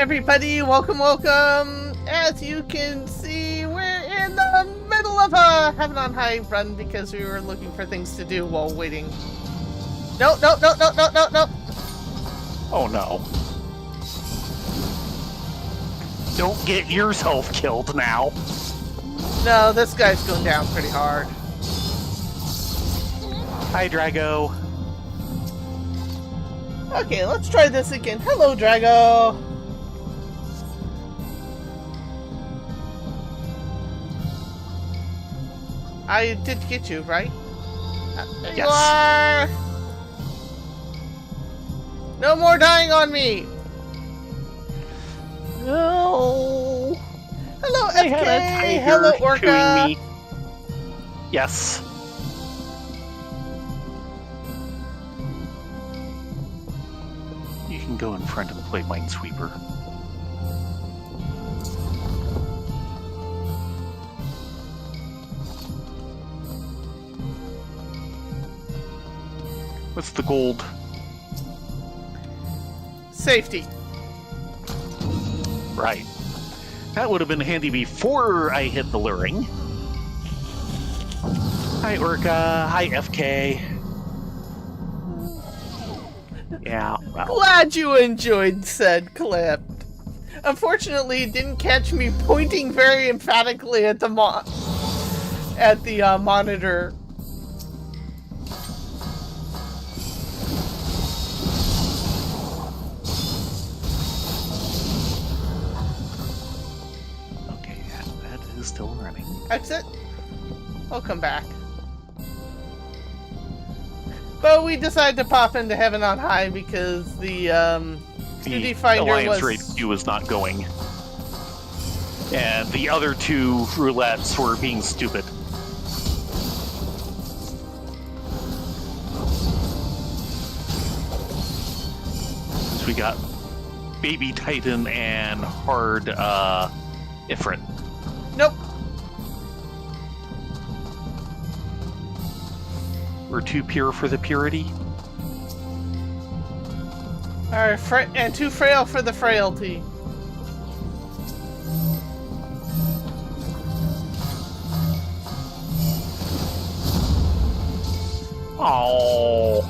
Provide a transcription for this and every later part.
everybody, welcome. As you can see, we're in the middle of a Heaven on High run because we were looking for things to do while waiting. No. Oh no. Don't get yourself killed now. No, this guy's going down pretty hard. Hi, Drago. Okay, let's try this again. Hello, Drago. I did get you, right? There Yes. you are! No more dying on me! No. Hello, I had a FK! tiger Hello, Orca! chewing me. Yes. You can go in front and play Minesweeper. What's the gold? Safety. Right. That would have been handy before I hit the luring. Hi, Orca. Hi, FK. Yeah, well. Glad you enjoyed said clip. Unfortunately, it didn't catch me pointing very emphatically at the monitor. Okay, that is still running. Exit. I'll come back. But we decided to pop into Heaven on High because the 2D Finder Alliance was... Raid 2 was not going. And the other two roulettes were being stupid. So we got Baby Titan and Hard Ifrit. Nope. We're too pure for the purity. And too frail for the frailty. Oh,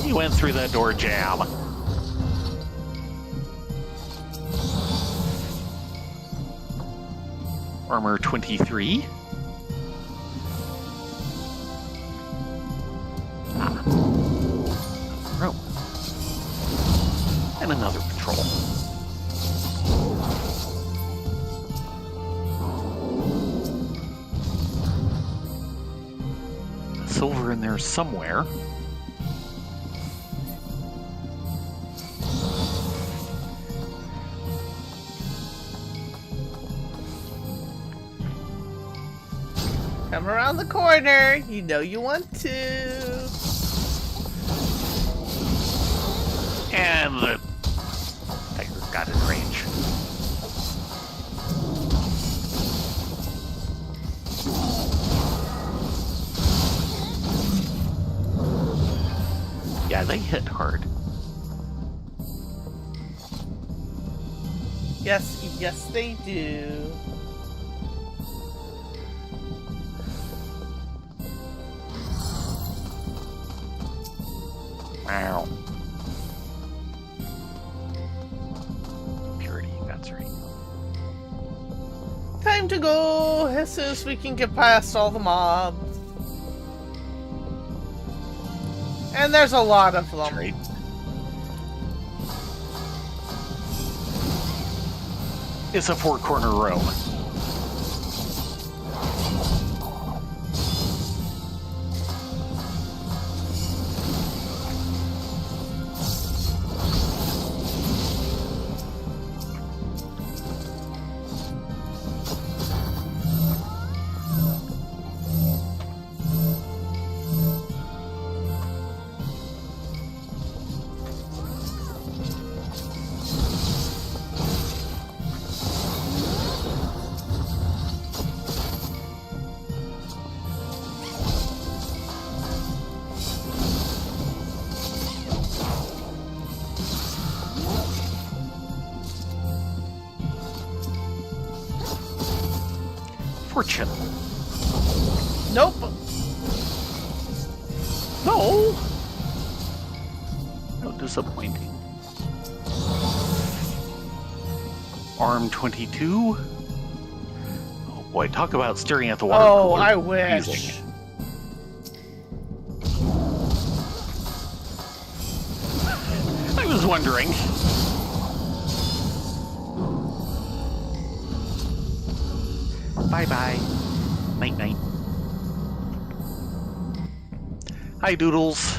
he went through that door jam. Armor 23. Room. And another patrol. Silver in there somewhere. Come around the corner. You know you want to. And the tiger got in range. Yeah, they hit hard. Yes, they do. Wow. Purity, that's right. Time to go as soon as we can get past all the mobs. And there's a lot of them. That's right. It's a four-corner room. fortune. Nope. No. How disappointing. Arm 22. Oh boy, talk about staring at the water Oh, cooler. I wish. Amazing. I was wondering. Bye-bye. Night-night. Hi, Doodles.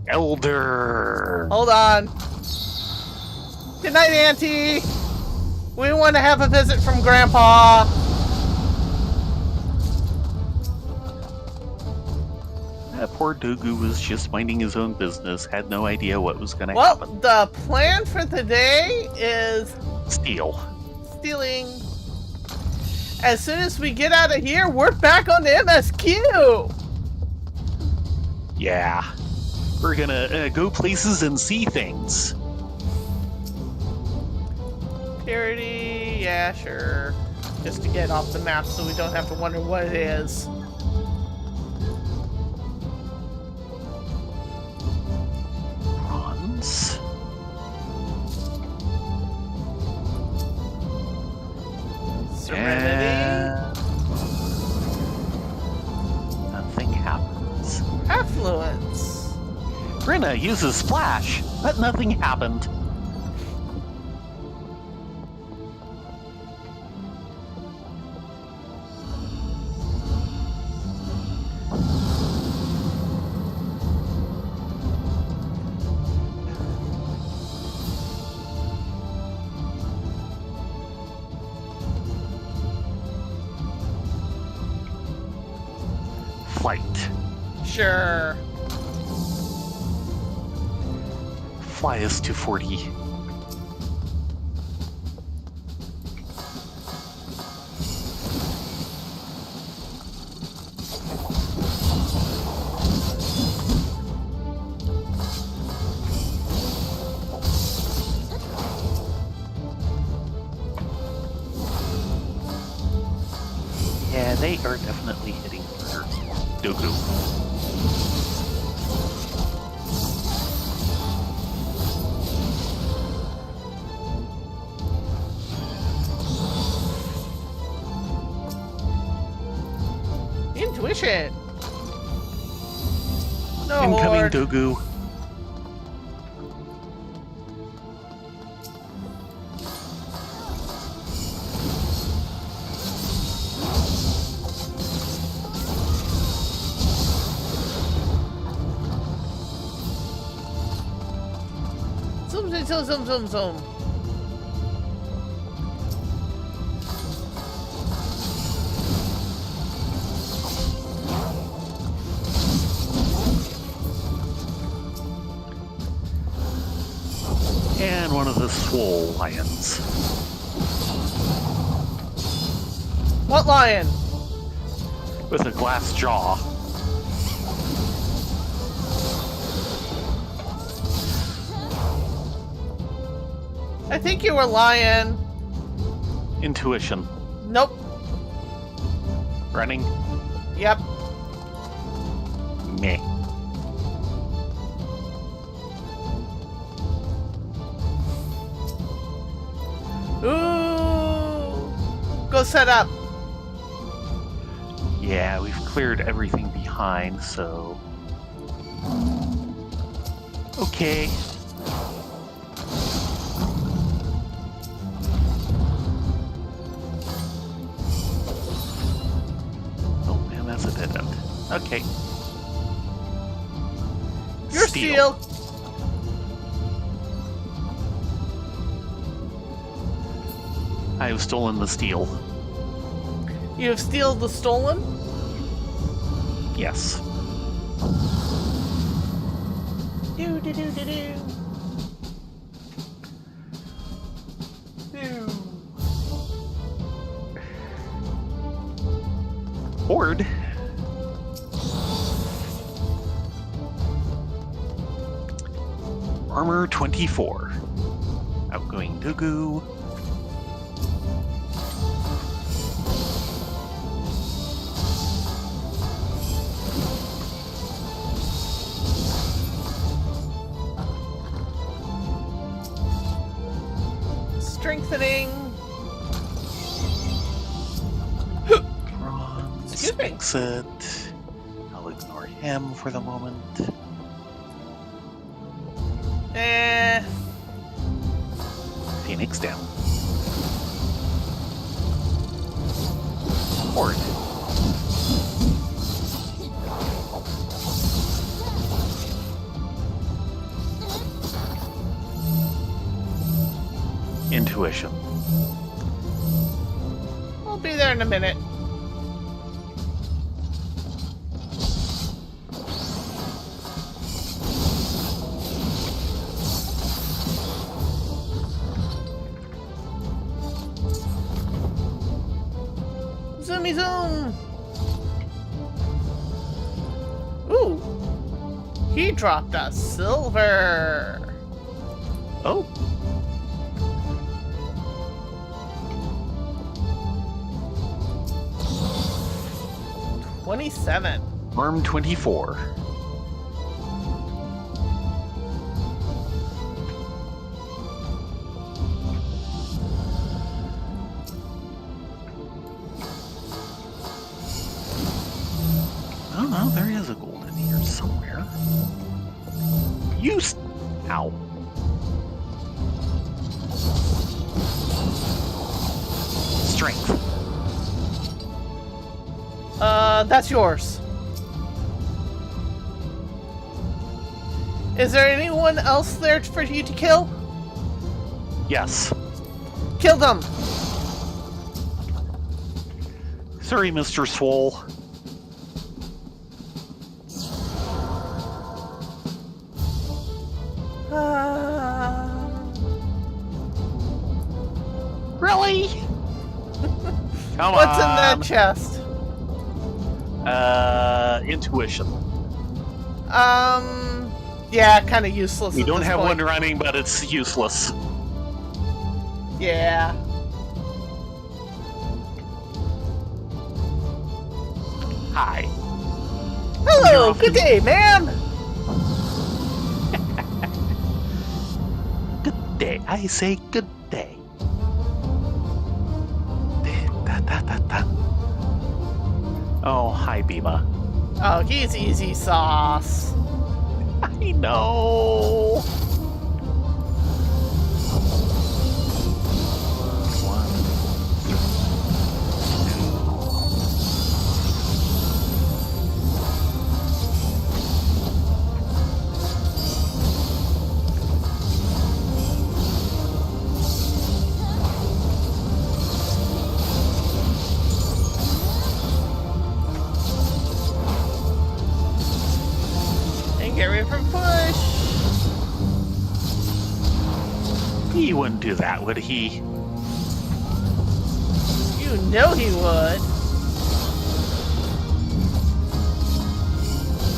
Elder. Hold on. Good night, Auntie. We want to have a visit from Grandpa. That poor Dogu was just minding his own business, had no idea what was going to Well, happen. the plan for the day is Steal. stealing. As soon as we get out of here, we're back on the MSQ. Yeah. We're gonna go places and see things. Purity, yeah, sure. Just to get off the map so we don't have to wonder what it is. Bronze. Serenity. And nothing happens. Affluence. Brenna uses splash, but nothing happened. Flight. Sure. Fly us to 40. Yeah, they are definitely hitting for Dogu. Intuition. No, Incoming Lord. Dogu. Zoom, zoom, zoom, zoom, zoom, zoom. And one of the swole lions. What lion? With a glass jaw. I think you were lion. Intuition. Nope. Running. Yep. Meh. Ooh. Go set up. Yeah, we've cleared everything behind, so... Okay. Oh man, that's a dead end. Okay. You're steel. I have stolen the steel. You have steal the stolen? Yes. Do do do do do. Do. Horde. Armor 24. Outgoing Gugu. Strengthening. Bronze. Fix it. I'll ignore him for the moment. Phoenix down. Horde. Intuition. I'll be there in a minute. Zoomy zoom! Ooh! He dropped a silver! Oh. $27. Arm 24. Oh no, there is a gold in here somewhere. Ow. Strength. That's yours. Is there anyone else there for you to kill? Yes. Kill them! Sorry, Mr. Swole. Really? Come What's in on. that chest? Intuition. Yeah, kind of useless. We at don't this have point. one running, but it's useless. Yeah. Hi. Hello, good day, ma'am. Good day. I say good day. Oh, hi, Bima. Oh, he's easy sauce. I know. And get ready for push. He wouldn't do that, would he? You know he would.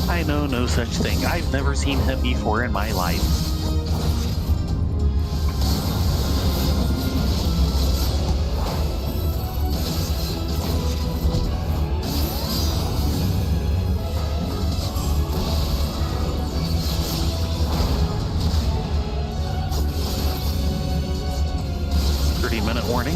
I know no such thing. I've never seen him before in my life. Minute warning.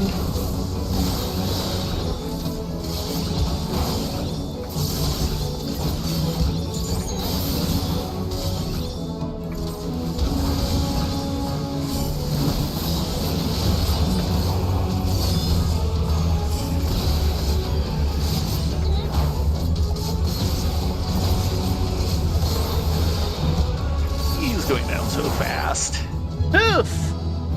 He's going down so fast. Poof!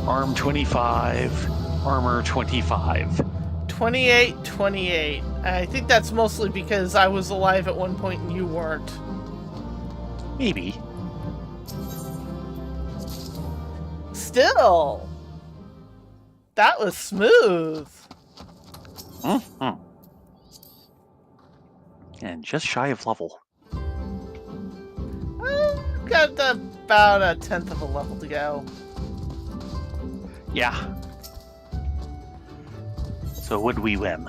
Arm 25. Armor 25. 28, 28. I think that's mostly because I was alive at one point and you weren't. Maybe. Still. That was smooth. Mm-hmm. And just shy of level. Got about a 10th of a level to go. Yeah. So would we win?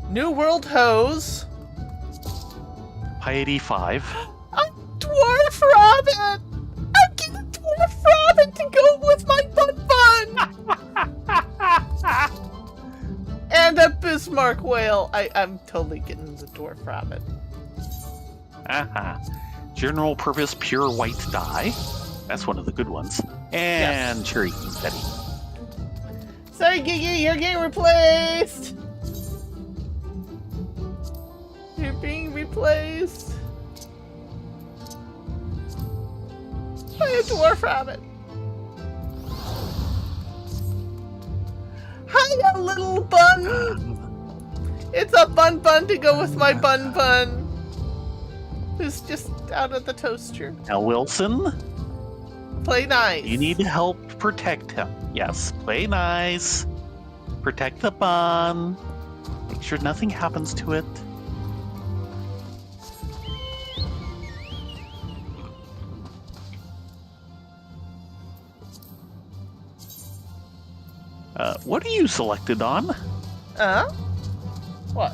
New World Hose. Piety 5. A Dwarf Rabbit! I'm getting a Dwarf Rabbit to go with my Bun. And a Bismarck Whale. I'm totally getting the Dwarf Rabbit. General purpose pure white dye. That's one of the good ones. And Yes. cherry confetti. Sorry, Gigi, you're getting replaced. You're being replaced by a Dwarf Rabbit. Hiya, little bun. It's a bun to go with my bun. Who's just out of the toaster. Now, Wilson, Play nice. you need to help protect him. Yes, play nice. Protect the bun. Make sure nothing happens to it. What are you selected on? What?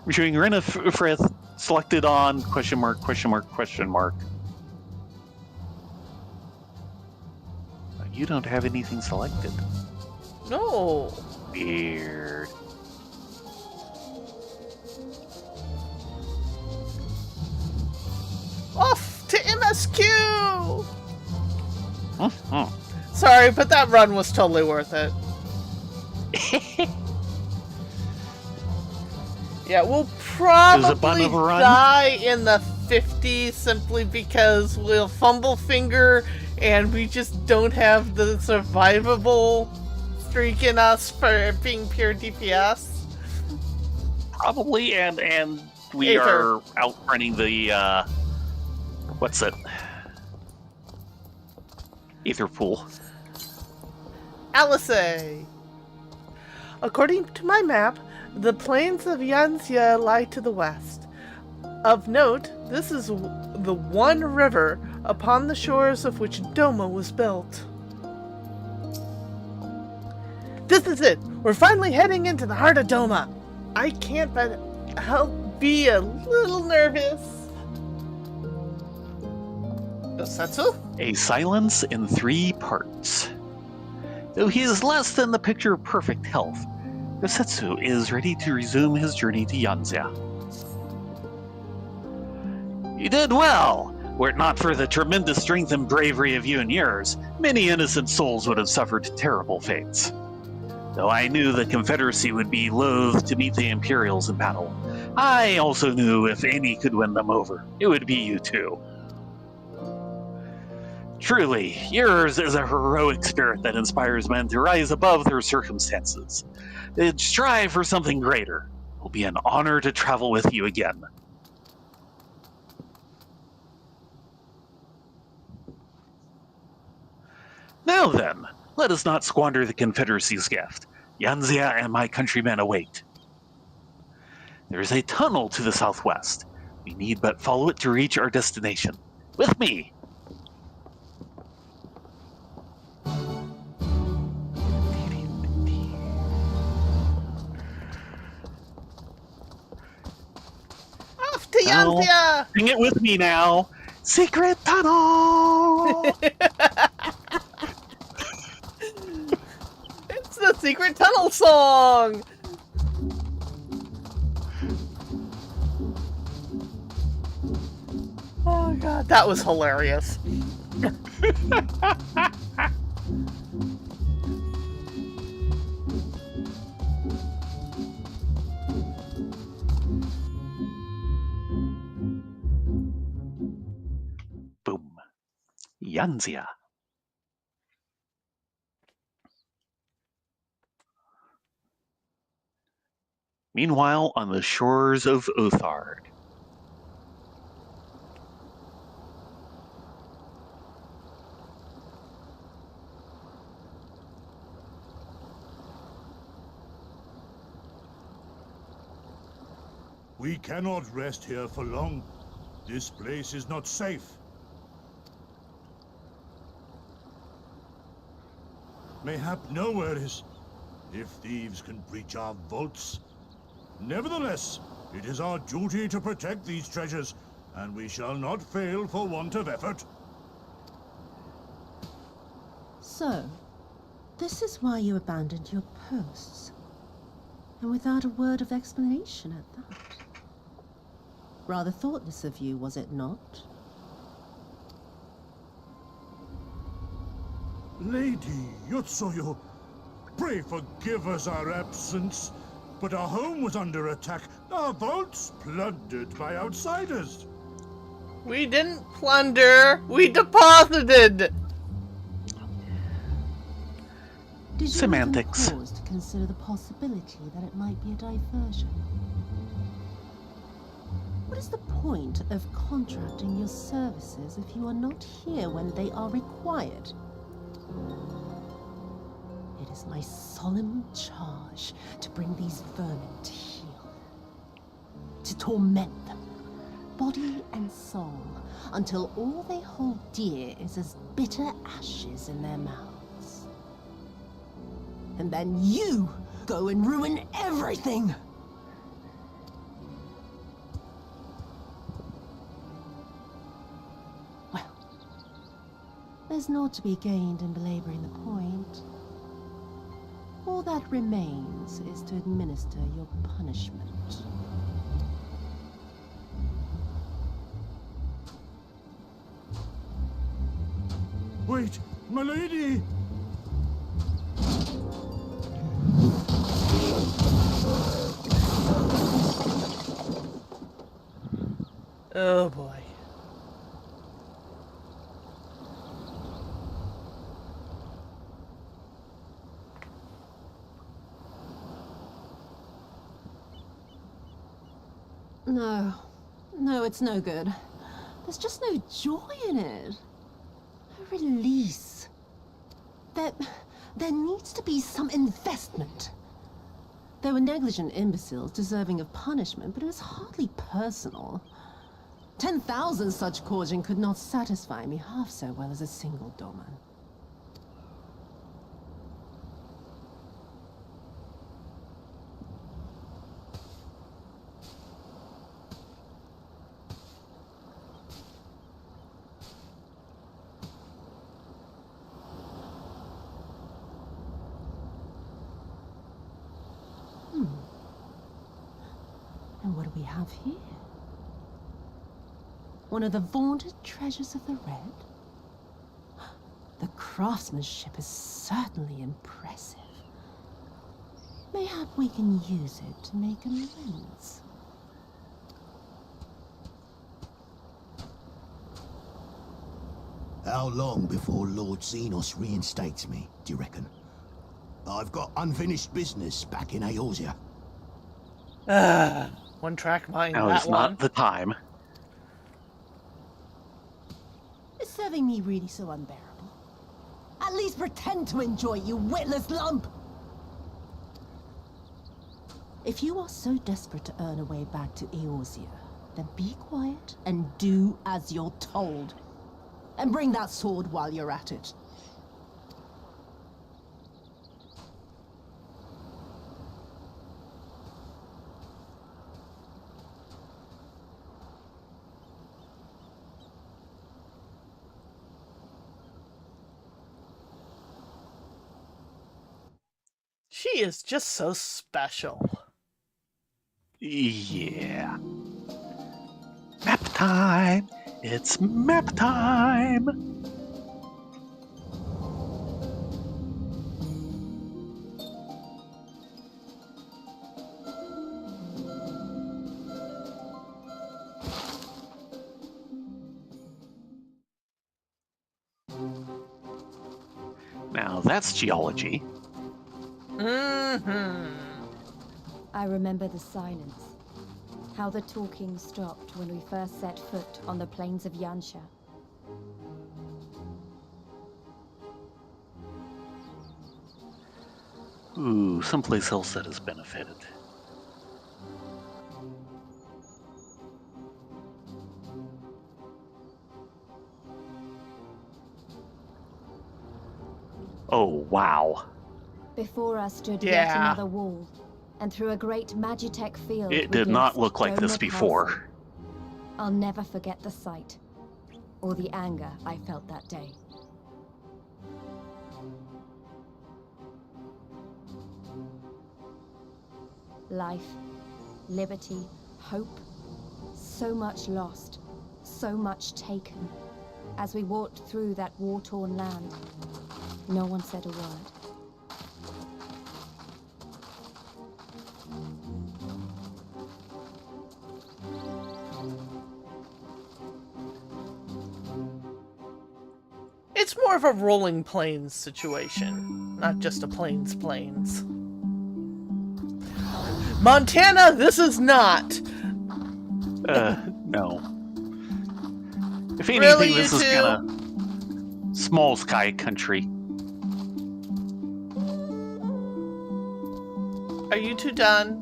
I'm showing Rena Frith selected on question mark. You don't have anything selected. No. Weird. Off to MSQ! Mhm. Sorry, but that run was totally worth it. Yeah, we'll a bun probably of a run? die in the 50s simply because we'll fumble finger and we just don't have the survivable streak in us for being pure DPS. Probably, and we Aether. are outrunning the what's it? Aether pool. Alice. According to my map, the plains of Eorzea lie to the west. Of note, this is the one river upon the shores of which Doma was built. This is it! We're finally heading into the heart of Doma! I can't but help be a little nervous. Dosetsu? A silence in 3 parts. Though he is less than the picture of perfect health, Dosetsu is ready to resume his journey to Eorzea. You did well! Were it not for the tremendous strength and bravery of you and yours, many innocent souls would have suffered terrible fates. Though I knew the Confederacy would be loath to meet the Imperials in battle, I also knew if any could win them over, it would be you two. Truly, yours is a heroic spirit that inspires men to rise above their circumstances. And strive for something greater. It will be an honor to travel with you again. Now then, let us not squander the Confederacy's gift. Eorzea and my countrymen await. There is a tunnel to the southwest. We need but follow it to reach our destination. With me! Off to Eorzea! Sing it with me now! Secret tunnel! It's the secret tunnel song! Oh god, that was hilarious. Boom. Eorzea. Meanwhile, on the shores of Othard. We cannot rest here for long. This place is not safe. Mayhap nowhere is, if thieves can breach our vaults. Nevertheless, it is our duty to protect these treasures, and we shall not fail for want of effort. So, this is why you abandoned your posts. And without a word of explanation at that. Rather thoughtless of you, was it not? Lady Eorzea, pray forgive us our absence, but our home was under attack, our vaults plundered by outsiders. We didn't plunder, we deposited! Did you Semantics. even pause to consider the possibility that it might be a diversion? What is the point of contracting your services if you are not here when they are required? It is my solemn charge to bring these vermin to heel, to torment them, body and soul, until all they hold dear is as bitter ashes in their mouths. And then you go and ruin everything! Well, there's naught to be gained in belaboring the point. All that remains is to administer your punishment. Wait, my lady! Oh boy. No, it's no good. There's just no joy in it. No release. There needs to be some investment. There were negligent imbeciles deserving of punishment, but it was hardly personal. 10,000 such courting could not satisfy me half so well as a single doorman. And what do we have here? One of the vaunted treasures of the Red? The craftsmanship is certainly impressive. Mayhap we can use it to make amends. How long before Lord Xenos reinstates me, do you reckon? I've got unfinished business back in Eorzea. One track mind, Now that is one. not the time. Is serving me really so unbearable? At least pretend to enjoy, you witless lump! If you are so desperate to earn a way back to Eorzea, then be quiet and do as you're told. And bring that sword while you're at it. She is just so special. Yeah. Map time! It's map time! Now that's geology. I remember the silence. How the talking stopped when we first set foot on the plains of Yansha. Ooh, someplace else that has benefited. Oh, wow. Before us stood yet Yeah. another wall, and through a great Magitech field It we did not glimpsed look like this Doma before. Castle. I'll never forget the sight, or the anger I felt that day. Life, liberty, hope, so much lost, so much taken. As we walked through that war-torn land, no one said a word. It's more of a rolling plains situation, not just a plains. Montana, this is not. No. If anything, Really, you this is two? kind of small sky country. Are you two done?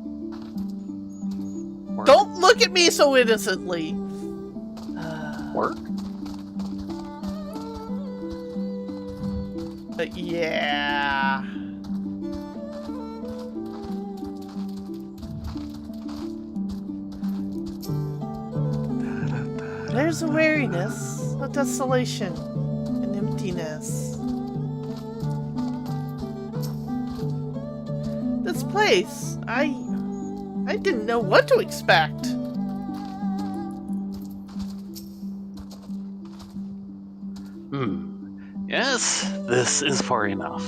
Work. Don't look at me so innocently. Work? But yeah. There's a weariness, a desolation, an emptiness. This place, I didn't know what to expect. Yes, this is far enough.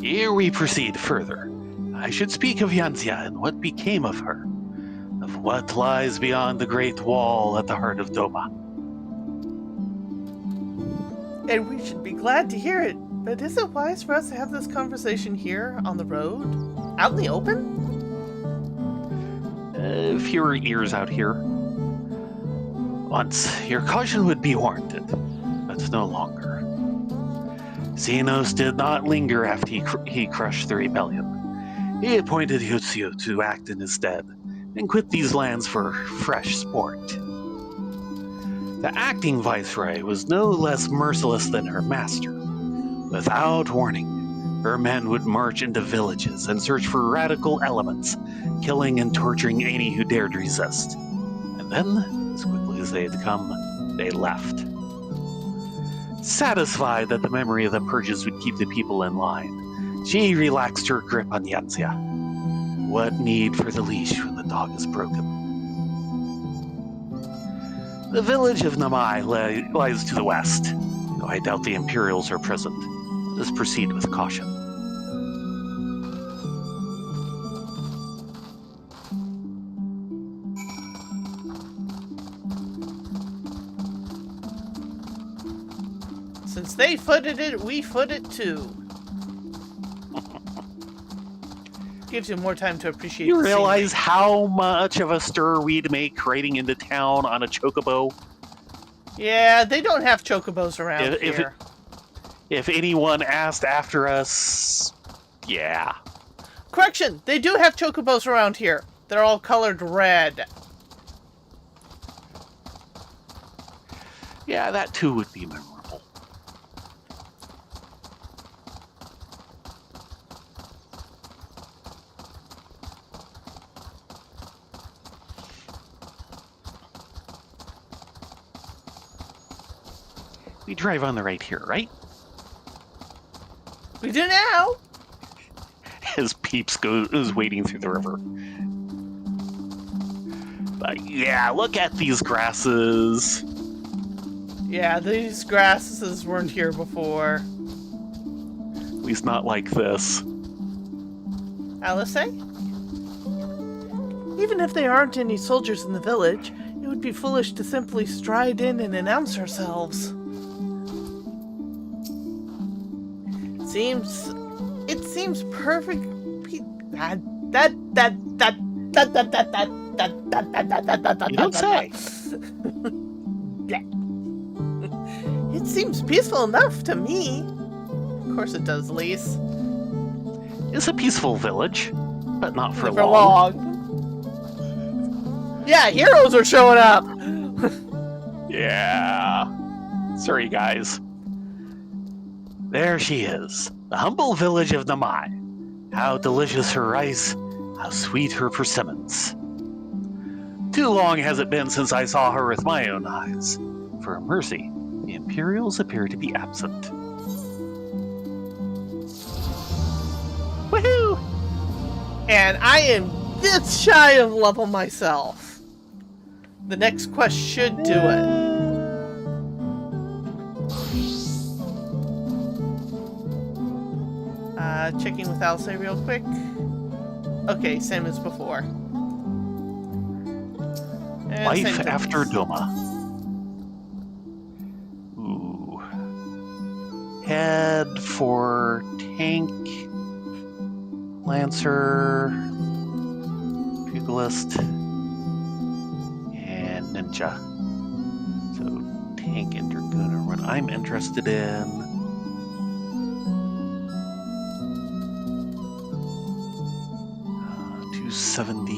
Ere we proceed further, I should speak of Eorzea and what became of her, of what lies beyond the Great Wall at the heart of Doma. And we should be glad to hear it. But is it wise for us to have this conversation here on the road? Out in the open? Fewer ears out here. Once, your caution would be warranted, but no longer. Xenos did not linger after he crushed the rebellion. He appointed Eorzea to act in his stead, and quit these lands for fresh sport. The acting viceroy was no less merciless than her master. Without warning, her men would march into villages and search for radical elements, killing and torturing any who dared resist. And then, as quickly as they had come, they left. Satisfied that the memory of the purges would keep the people in line, she relaxed her grip on Eorzea. What need for the leash when the dog is broken? The village of Namai lies to the west, though I doubt the Imperials are present. Let us proceed with caution. Since they footed it, we foot it too. Gives you more time to appreciate You the scenery. realize how much of a stir we'd make riding into town on a chocobo? Yeah, they don't have chocobos around If here. If anyone asked after us, yeah. Correction, they do have chocobos around here. They're all colored red. Yeah, that too would be memorable. We drive on the right here, right? We do now. As Peeps is wading through the river. But yeah, look at these grasses. Yeah, these grasses weren't here before. At least not like this. Alice? Even if there aren't any soldiers in the village, it would be foolish to simply stride in and announce ourselves. It seems perfect. You don't say. It seems peaceful enough to me. Of course it does, Lise. It's a peaceful village, but not for For long. long. Yeah, heroes are showing up. Yeah. Sorry, guys. There she is, the humble village of Namai. How delicious her rice, how sweet her persimmons. Too long has it been since I saw her with my own eyes. For a mercy, the Imperials appear to be absent. Woohoo! And I am this shy of level myself. The next quest should do it. Checking with Alcé real quick. Okay, same as before. And Life same after things. Doma. Ooh. Head for tank, lancer, pugilist, and ninja. So tank and dragoon are what I'm interested in. 270.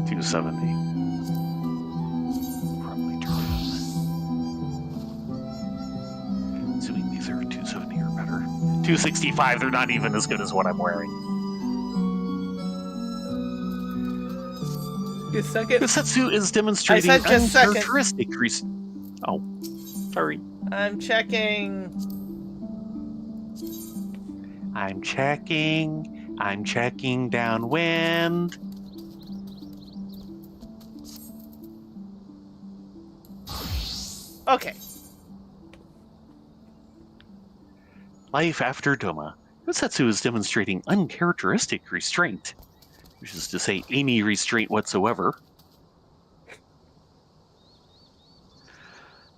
270. Probably dragoon. Assuming these are 270 or better. 265, they're not even as good as what I'm wearing. Just a second. Kusetsu is demonstrating I said just second. uncharacteristic Oh, sorry. I'm checking. I'm checking downwind. Okay. Life after Doma. Kusetsu is demonstrating uncharacteristic restraint, which is to say any restraint whatsoever.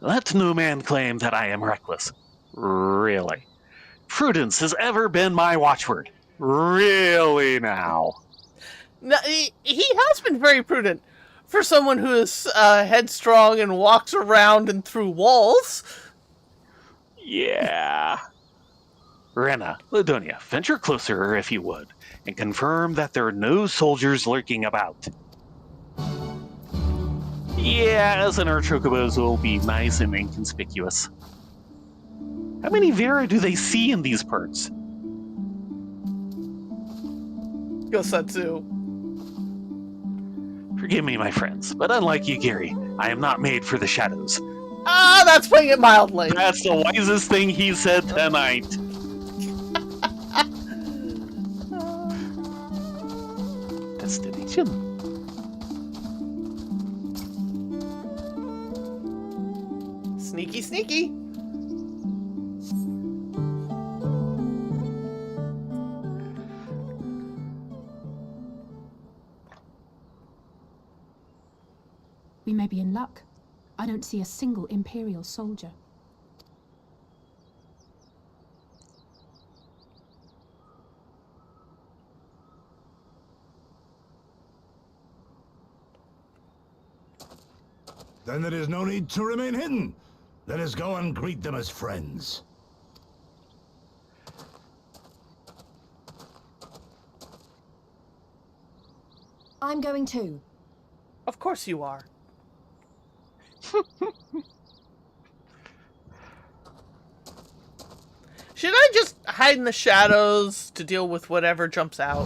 Let no man claim that I am reckless. Really. Prudence has ever been my watchword. Really now. No, he has been very prudent for someone who is headstrong and walks around and through walls. Yeah. Rena, Ladonia, venture closer if you would, and confirm that there are no soldiers lurking about. Yeah, as our chocobos will be nice and inconspicuous. How many Vera do they see in these parts? Gosetsu. Forgive me, my friends, but unlike you, Gary, I am not made for the shadows. Ah, that's putting it mildly. That's the wisest thing he said tonight. Destination. Sneaky, sneaky. We may be in luck. I don't see a single Imperial soldier. Then there is no need to remain hidden. Let us go and greet them as friends. I'm going too. Of course you are. Should I just hide in the shadows to deal with whatever jumps out?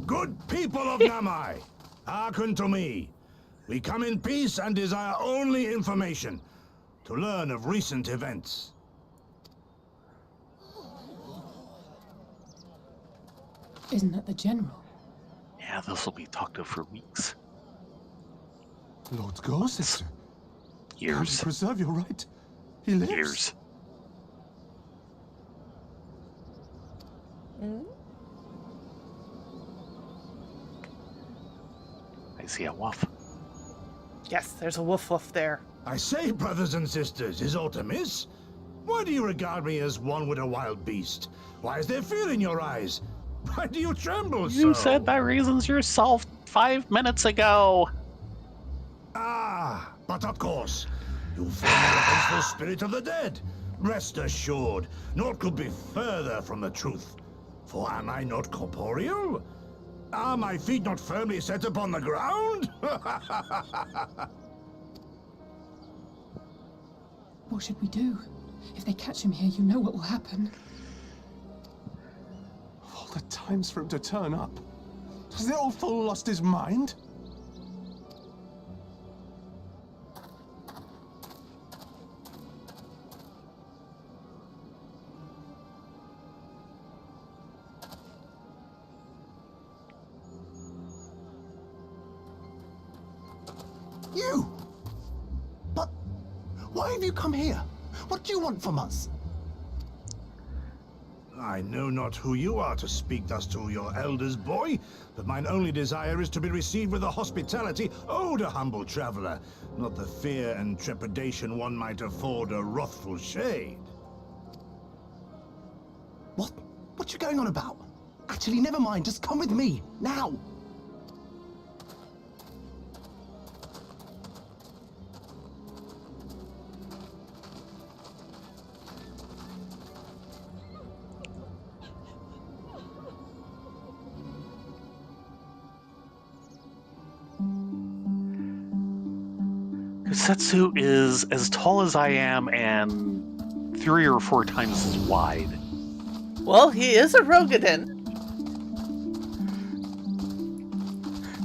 Good people of Namai, hearken to me. We come in peace and desire only information to learn of recent events. Isn't that the General? Yeah, this will be talked of for weeks. Lord Ghost, Years. preserve your right. He lives. Years. I see a wolf. Yes, there's a woof woof there. I say, brothers and sisters, is aught amiss? Why do you regard me as one with a wild beast? Why is there fear in your eyes? Why do you tremble so? You said that reasons yourself 5 minutes ago. Ah, but of course, you fear the vengeful spirit of the dead. Rest assured, naught could be further from the truth. For am I not corporeal? Are my feet not firmly set upon the ground? What should we do? If they catch him here, you know what will happen. Of all the times for him to turn up. Has the old fool lost his mind? You! But why have you come here? What do you want from us? I know not who you are to speak thus to your elders, boy, but mine only desire is to be received with the hospitality owed a humble traveler, not the fear and trepidation one might afford a wrathful shade. What you going on about? Actually, never mind, just come with me, now! Kusetsu is as tall as I am and 3 or 4 times as wide. Well, he is a Rogadin.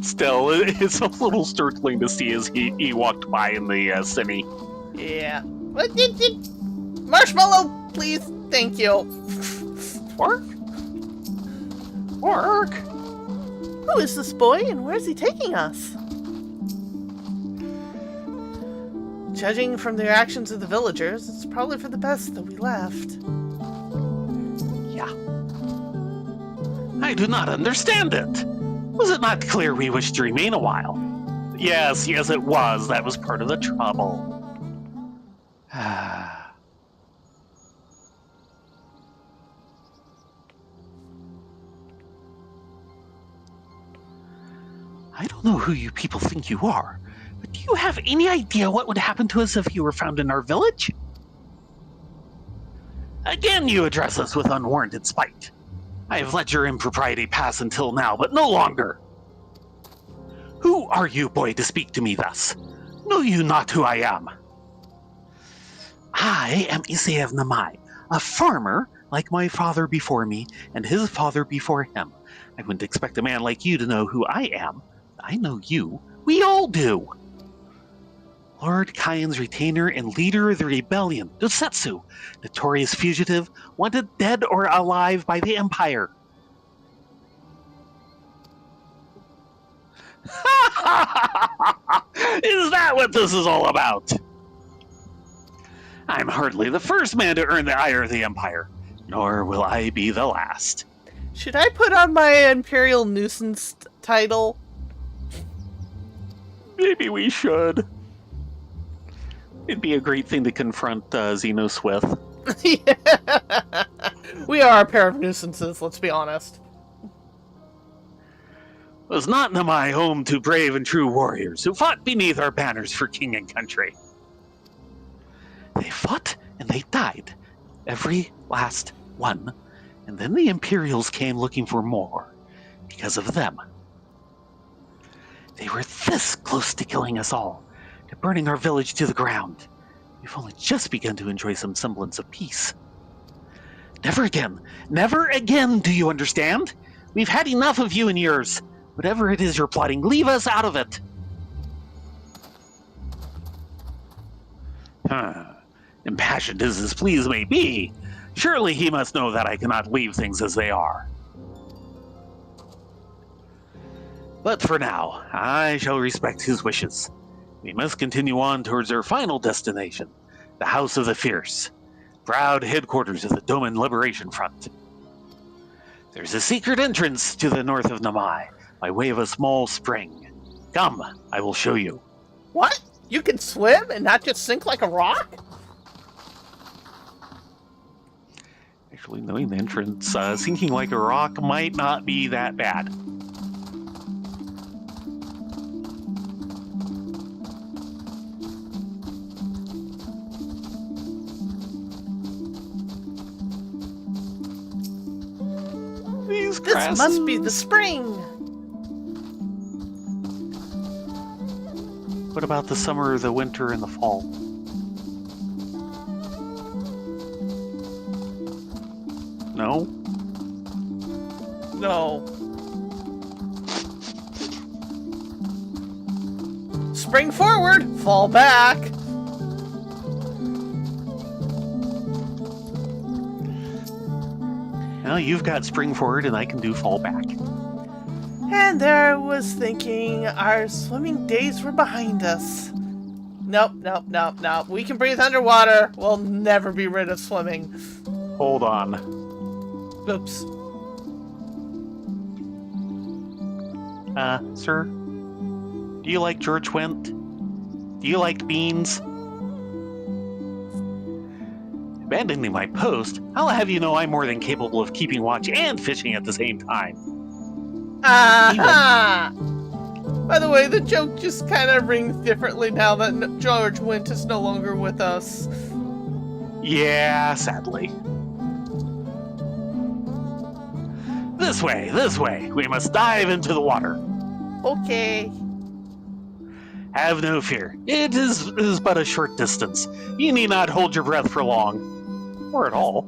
Still, it's a little startling to see as he walked by in the cine. Yeah. Marshmallow, please. Thank you. Work? Work? Who is this boy and where is he taking us? Judging from the actions of the villagers, it's probably for the best that we left. Yeah. I do not understand it. Was it not clear we wished to remain a while? Yes, it was. That was part of the trouble. I don't know who you people think you are, but do you have any idea what would happen to us if you were found in our village? Again, you address us with unwarranted spite. I have let your impropriety pass until now, but no longer. Who are you, boy, to speak to me thus? Know you not who I am? I am Eorzea of Namai, a farmer like my father before me and his father before him. I wouldn't expect a man like you to know who I am. I know you. We all do. Lord Kyan's retainer and leader of the rebellion, Dosetsu, notorious fugitive, wanted dead or alive by the Empire. Is that what this is all about? I'm hardly the first man to earn the ire of the Empire, nor will I be the last. Should I put on my Imperial Nuisance title? Maybe we should. It'd be a great thing to confront Xenos with. Yeah. We are a pair of nuisances, let's be honest. Was not Namai home to brave and true warriors who fought beneath our banners for king and country? They fought and they died, every last one, and then the Imperials came looking for more, because of them. They were this close to killing us all, to burning our village to the ground. We've only just begun to enjoy some semblance of peace. Never again, do you understand? We've had enough of you and yours. Whatever it is you're plotting, leave us out of it. Impassioned as his pleas may be, surely he must know that I cannot leave things as they are. But for now, I shall respect his wishes. We must continue on towards our final destination, the House of the Fierce, proud headquarters of the Doman Liberation Front. There's a secret entrance to the north of Namai, by way of a small spring. Come, I will show you. What? You can swim and not just sink like a rock? Actually, knowing the entrance, sinking like a rock might not be that bad. This must be the spring. What about the summer, the winter, and the fall? No? No. Spring forward, fall back. Well, you've got spring forward and I can do fall back. And there I was thinking our swimming days were behind us. Nope. We can breathe underwater. We'll never be rid of swimming. Hold on. Oops. Sir? Do you like George Wendt? Do you like beans? Abandoning my post, I'll have you know I'm more than capable of keeping watch and fishing at the same time. Aha! By the way, the joke just kind of rings differently now that George Wendt is no longer with us. Yeah, sadly. This way. We must dive into the water. Okay. Have no fear. It is but a short distance. You need not hold your breath for long. Or at all.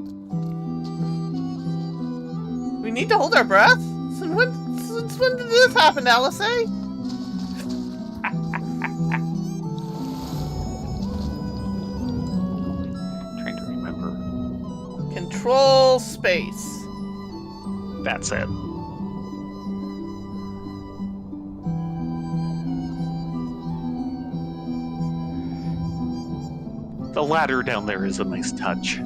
We need to hold our breath? Since when did this happen, Alice? Trying to remember. Control space. That's it. The ladder down there is a nice touch.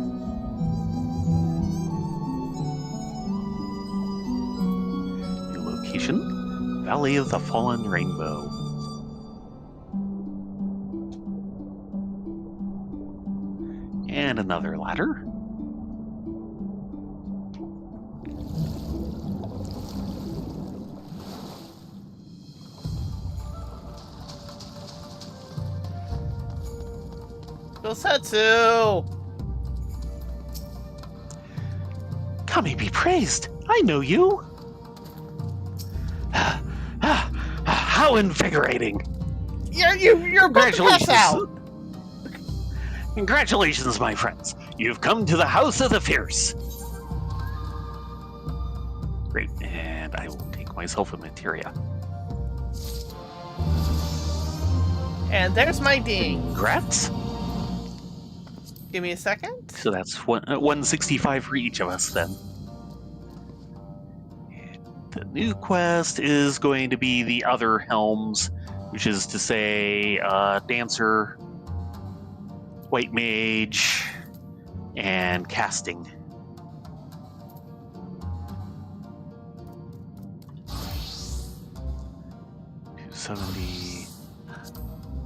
New location, Valley of the Fallen Rainbow. And another ladder. Gosetsu! Kami be praised! I know you! How invigorating! You're about to pass out! Congratulations, my friends! You've come to the House of the Fierce! Great, and I will take myself a materia. And there's my ding. Congrats! Give me a second. So that's 165 for each of us, then. And the new quest is going to be the other helms, which is to say, Dancer, White Mage, and Casting. $270,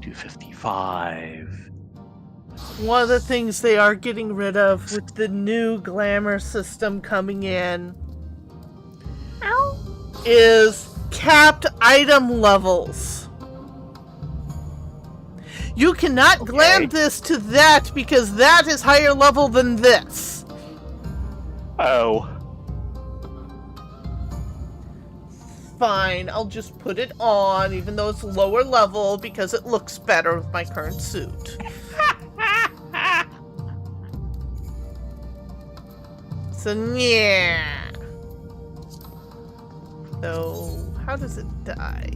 $255. One of the things they are getting rid of with the new glamour system coming in is capped item levels. You cannot glam this to that because that is higher level than this. Oh. Fine, I'll just put it on even though it's lower level because it looks better with my current suit. So, yeah. So, how does it die?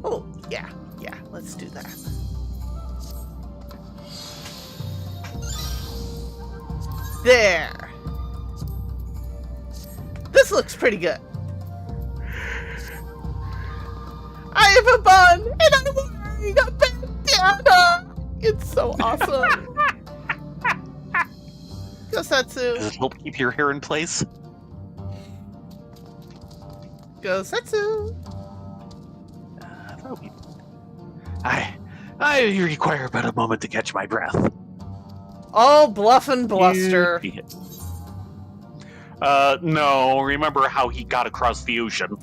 Oh, yeah, let's do that. There. This looks pretty good. I have a bun, and I'm wearing a bandana. It's so awesome. Gosetsu. Does it help keep your hair in place? Gosetsu. I require but a moment to catch my breath. Oh, bluff and bluster. No. Remember how he got across the ocean?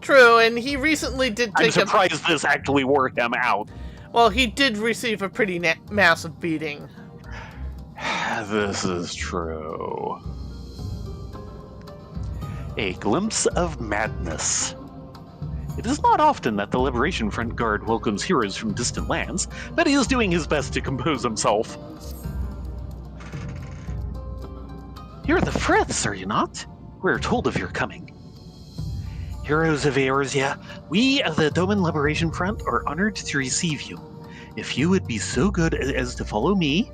True, and he recently did take I'm surprised this actually wore him out. Well, he did receive a pretty massive beating. This is true. A glimpse of madness. It is not often that the Liberation Front Guard welcomes heroes from distant lands, but he is doing his best to compose himself. You're the Friths, are you not? We're told of your coming. Heroes of Eorzea, we of the Doman Liberation Front are honored to receive you. If you would be so good as to follow me...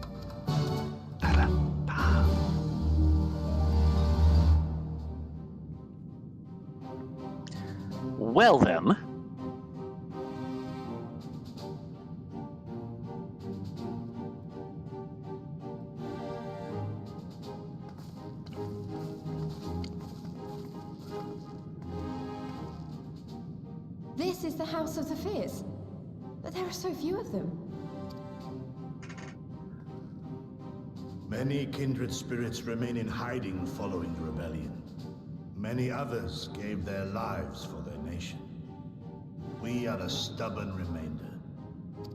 Well then... This is the House of the Fears. But there are so few of them. Many kindred spirits remain in hiding following the rebellion. Many others gave their lives for their nation. We are a stubborn remainder.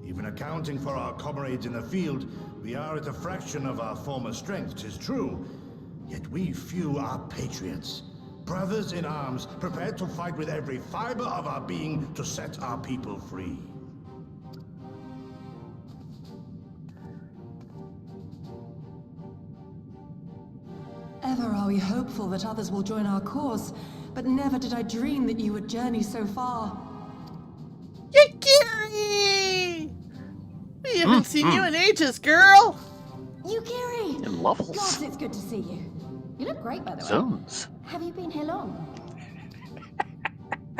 Even accounting for our comrades in the field, we are at a fraction of our former strength, 'tis true. Yet we few are patriots. Brothers in arms, prepared to fight with every fiber of our being to set our people free. Ever are we hopeful that others will join our cause, but never did I dream that you would journey so far. Yukiri! We haven't seen you in ages, girl! Yukiri! In levels. Gods, it's good to see you. You look great, by the way. Zones. Have you been here long?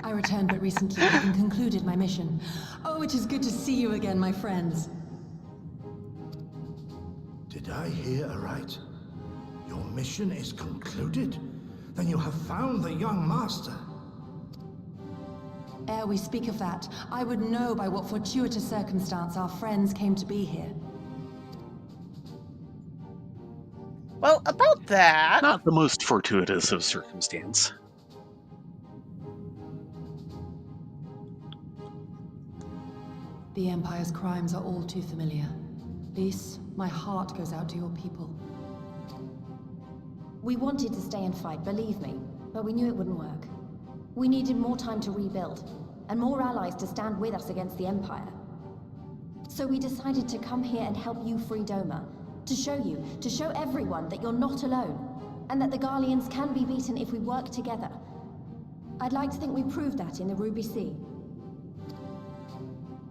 I returned but recently, having concluded my mission. Oh, it is good to see you again, my friends. Did I hear aright? Your mission is concluded? Then you have found the young master. Ere we speak of that, I would know by what fortuitous circumstance our friends came to be here. Well, about that... Not the most fortuitous of circumstance. The Empire's crimes are all too familiar. Lys, my heart goes out to your people. We wanted to stay and fight, believe me, but we knew it wouldn't work. We needed more time to rebuild, and more allies to stand with us against the Empire. So we decided to come here and help you free Doma. To show everyone that you're not alone, and that the Garleans can be beaten if we work together. I'd like to think we proved that in the Ruby Sea.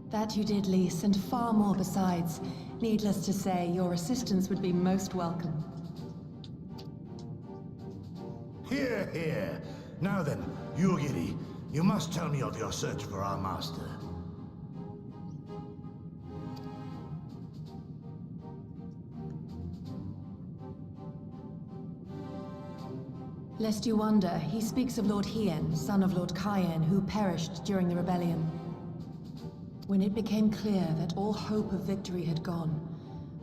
That you did, Lys, and far more besides. Needless to say, your assistance would be most welcome. Hear, hear. Now then, Yugiri, you must tell me of your search for our master. Lest you wonder, he speaks of Lord Hien, son of Lord Cayenne, who perished during the rebellion. When it became clear that all hope of victory had gone,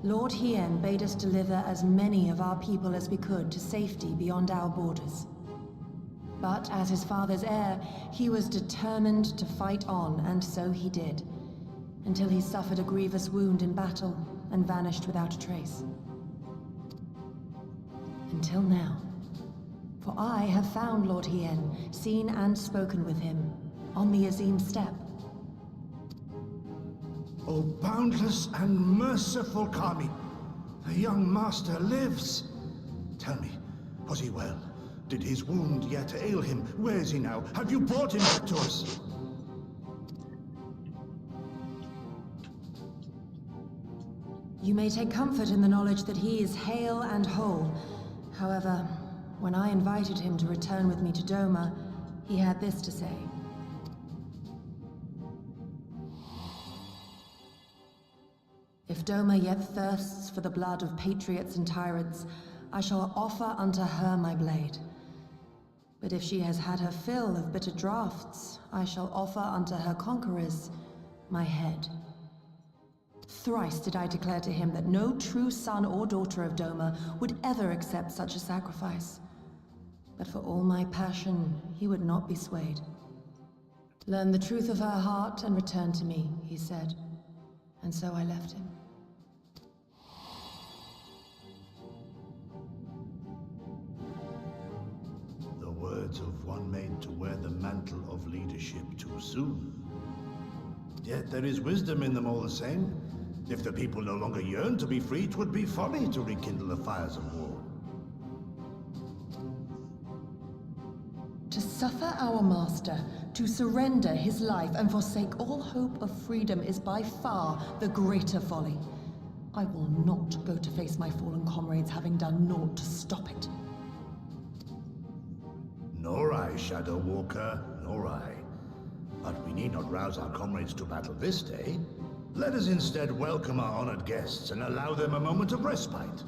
Lord Hien bade us deliver as many of our people as we could to safety beyond our borders. But as his father's heir, he was determined to fight on, and so he did, until he suffered a grievous wound in battle and vanished without a trace. Until now. For I have found Lord Hien, seen and spoken with him, on the Azim Steppe. O boundless and merciful Kami, the young master lives. Tell me, was he well? Did his wound yet ail him? Where is he now? Have you brought him back to us? You may take comfort in the knowledge that he is hale and whole. However, when I invited him to return with me to Doma, he had this to say. If Doma yet thirsts for the blood of patriots and tyrants, I shall offer unto her my blade. But if she has had her fill of bitter draughts, I shall offer unto her conquerors my head. Thrice did I declare to him that no true son or daughter of Doma would ever accept such a sacrifice. But for all my passion, he would not be swayed. Learn the truth of her heart and return to me, he said. And so I left him. The words of one made to wear the mantle of leadership too soon. Yet there is wisdom in them all the same. If the people no longer yearn to be free, 'twould be folly to rekindle the fires of war. suffer our master to surrender his life and forsake all hope of freedom is by far the greater folly. I will not go to face my fallen comrades having done naught to stop it. Nor I, Shadow Walker, nor I. But we need not rouse our comrades to battle this day. Let us instead welcome our honored guests and allow them a moment of respite.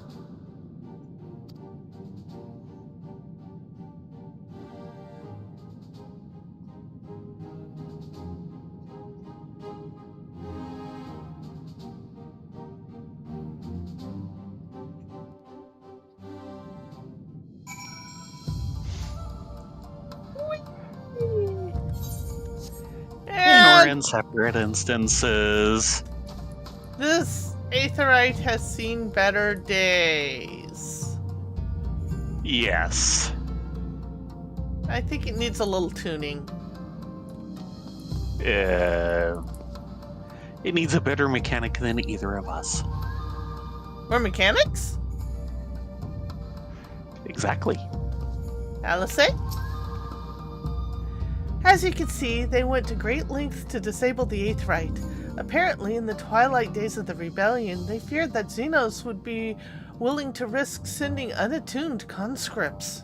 Or in separate instances. This Aetheryte has seen better days. Yes. I think it needs a little tuning. It needs a better mechanic than either of us. More mechanics? Exactly. Alice? As you can see, they went to great lengths to disable the Aetheryte. Apparently, in the twilight days of the rebellion, they feared that Xenos would be willing to risk sending unattuned conscripts.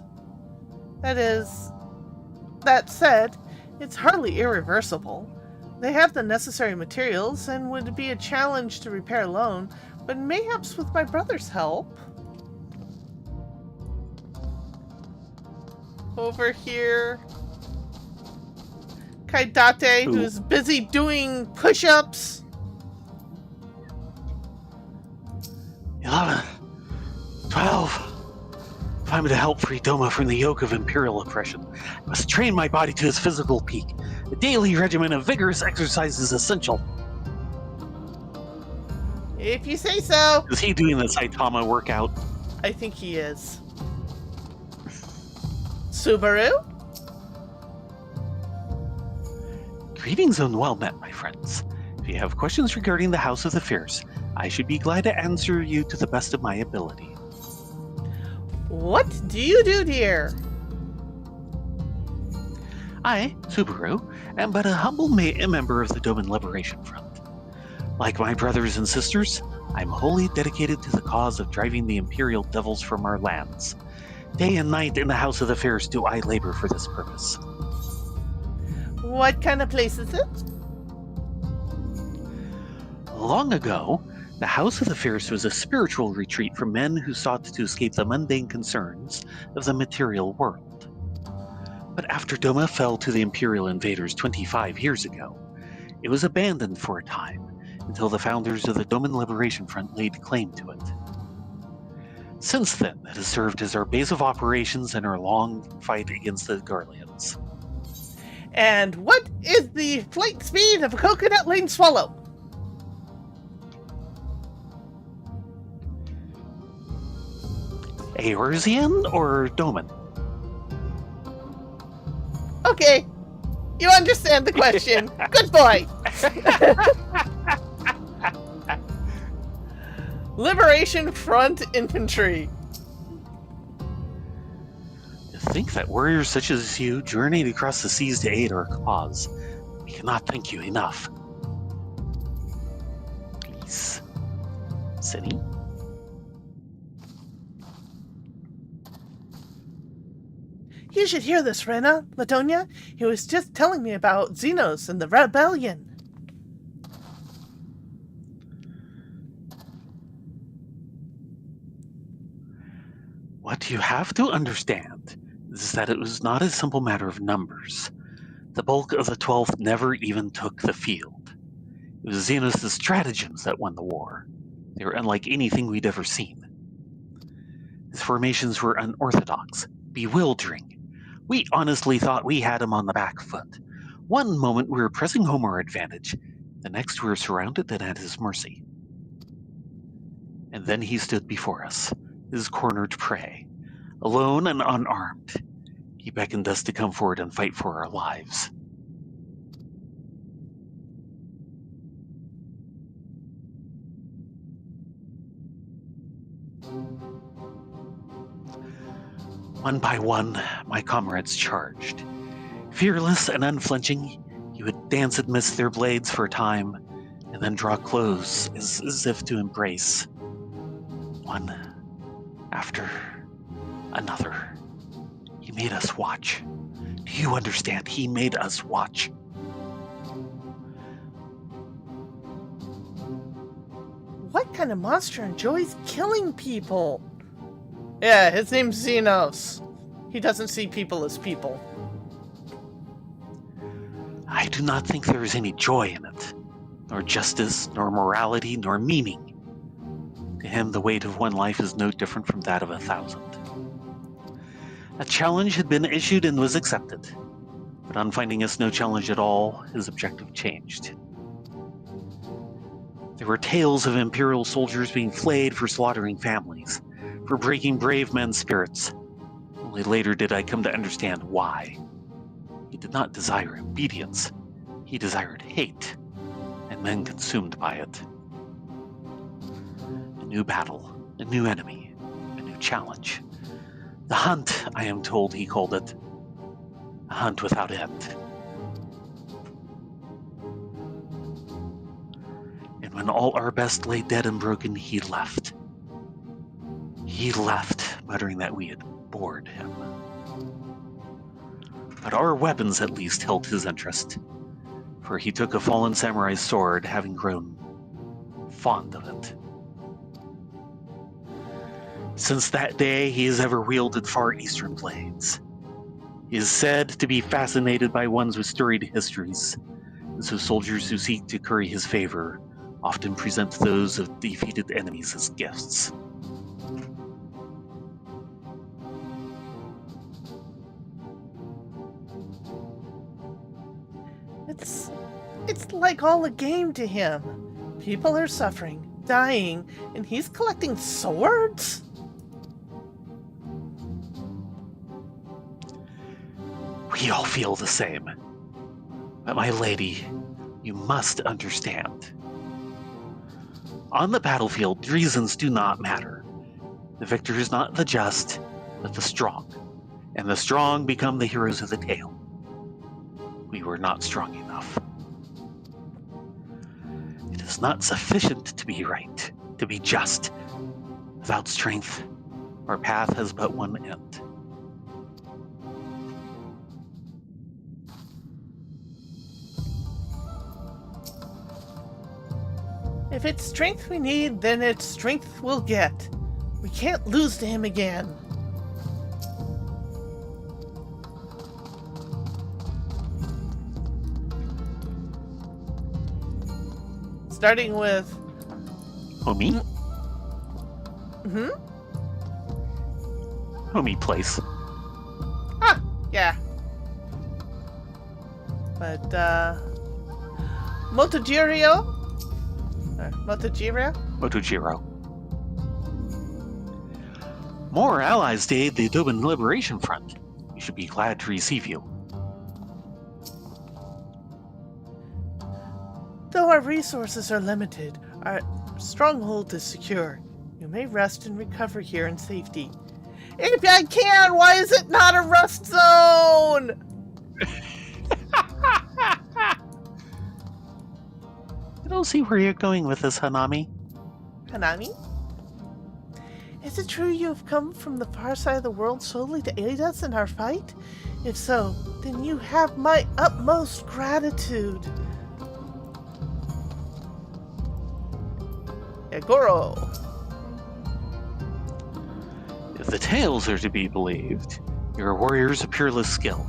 That said, it's hardly irreversible. They have the necessary materials and would be a challenge to repair alone, but mayhaps with my brother's help. Over here, Kaidate, who's busy doing push-ups. 11, 12. If I'm to help free Doma from the yoke of Imperial oppression, I must train my body to its physical peak. A daily regimen of vigorous exercise is essential. If you say so. Is he doing the Saitama workout? I think he is. Subaru? Greetings and well met, my friends. If you have questions regarding the House of the Fierce, I should be glad to answer you to the best of my ability. What do you do here? I, Subaru, am but a humble member of the Doman Liberation Front. Like my brothers and sisters, I'm wholly dedicated to the cause of driving the Imperial devils from our lands. Day and night in the House of the Fierce do I labor for this purpose. What kind of place is it? Long ago, the House of the Fierce was a spiritual retreat for men who sought to escape the mundane concerns of the material world. But after Doma fell to the Imperial invaders 25 years ago, it was abandoned for a time until the founders of the Doman Liberation Front laid claim to it. Since then, it has served as our base of operations in our long fight against the Garleans. And what is the flight speed of a coconut lane swallow? Eorzean or Doman? Okay, you understand the question. Good boy. Liberation Front Infantry. To think that warriors such as you journeyed across the seas to aid our cause. We cannot thank you enough. Peace. City? You should hear this, Rena, Latonia. He was just telling me about Xenos and the rebellion. What you have to understand is that it was not a simple matter of numbers. The bulk of the 12th never even took the field. It was Xenos' stratagems that won the war. They were unlike anything we'd ever seen. His formations were unorthodox, bewildering. We honestly thought we had him on the back foot. One moment we were pressing home our advantage, the next we were surrounded and at his mercy. And then he stood before us, his cornered prey, alone and unarmed. He beckoned us to come forward and fight for our lives. One by one, my comrades charged. Fearless and unflinching, he would dance amidst their blades for a time, and then draw close as if to embrace, one after another. He made us watch. Do you understand? He made us watch. What kind of monster enjoys killing people? Yeah, his name's Xenos. He doesn't see people as people. I do not think there is any joy in it, nor justice, nor morality, nor meaning. To him, the weight of one life is no different from that of 1,000. A challenge had been issued and was accepted, but on finding us no challenge at all, his objective changed. There were tales of Imperial soldiers being flayed for slaughtering families, for breaking brave men's spirits. Only later did I come to understand why. He did not desire obedience. He desired hate, and men consumed by it. A new battle, a new enemy, a new challenge. The hunt, I am told he called it. A hunt without end. And when all our best lay dead and broken, he left. He left, muttering that we had bored him. But our weapons at least held his interest, for he took a fallen samurai's sword, having grown fond of it. Since that day, he has ever wielded far eastern blades. He is said to be fascinated by ones with storied histories, and so soldiers who seek to curry his favor often present those of defeated enemies as gifts. It's like all a game to him. People are suffering, dying, and he's collecting swords? We all feel the same. But my lady, you must understand. On the battlefield, reasons do not matter. The victor is not the just, but the strong. And the strong become the heroes of the tale. We were not strong enough. It is not sufficient to be right, to be just. Without strength, our path has but one end. If it's strength we need, then it's strength we'll get. We can't lose to him again. Starting with... Homie? Hmm? Homie place. Ah, yeah. But, Motojiro? Motojiro. More allies to aid the Doban Liberation Front. We should be glad to receive you. Though our resources are limited, our stronghold is secure. You may rest and recover here in safety. If I can, why is it not a rust zone? I don't see where you're going with this, Hanami. Hanami? Is it true you have come from the far side of the world solely to aid us in our fight? If so, then you have my utmost gratitude. Egoro. If the tales are to be believed, your warriors of peerless skill.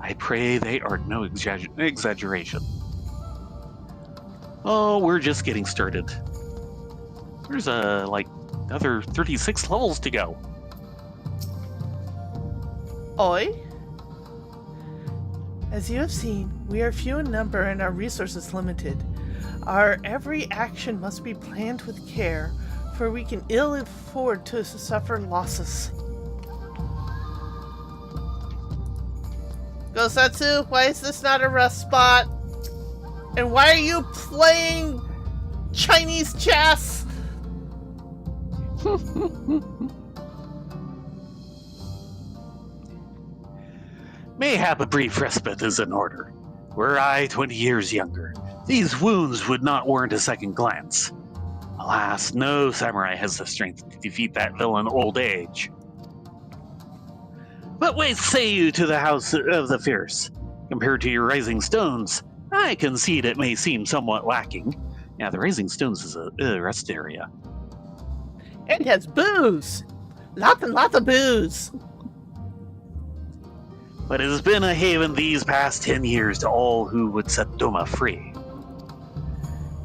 I pray they are no exaggeration. Oh, we're just getting started. There's another 36 levels to go. Oi? As you have seen, we are few in number and our resources limited. Our every action must be planned with care, for we can ill afford to suffer losses. Gosatsu, why is this not a rest spot? And why are you playing Chinese chess? Mayhap a brief respite is in order. Were I 20 years younger, these wounds would not warrant a second glance. Alas, no samurai has the strength to defeat that villain old age. But what say you to the House of the Fierce? Compared to your Rising Stones, I concede it may seem somewhat lacking. Yeah, the Rising Stones is a rest area. It has booze! Lots and lots of booze! But it has been a haven these past 10 years to all who would set Doma free.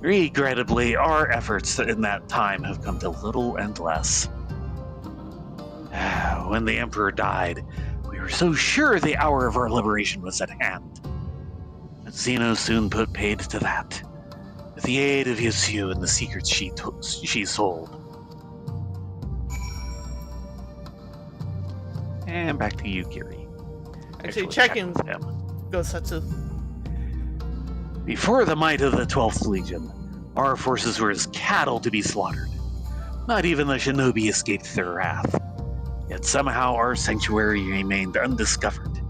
Regrettably, our efforts in that time have come to little and less. When the Emperor died, we were so sure the hour of our liberation was at hand. But Zeno soon put paid to that, with the aid of Yosu and the secrets she sold. And back to you, Kiri. Actually, checking Gosatsu. Before the might of the 12th Legion, our forces were as cattle to be slaughtered. Not even the shinobi escaped their wrath. Yet somehow our sanctuary remained undiscovered.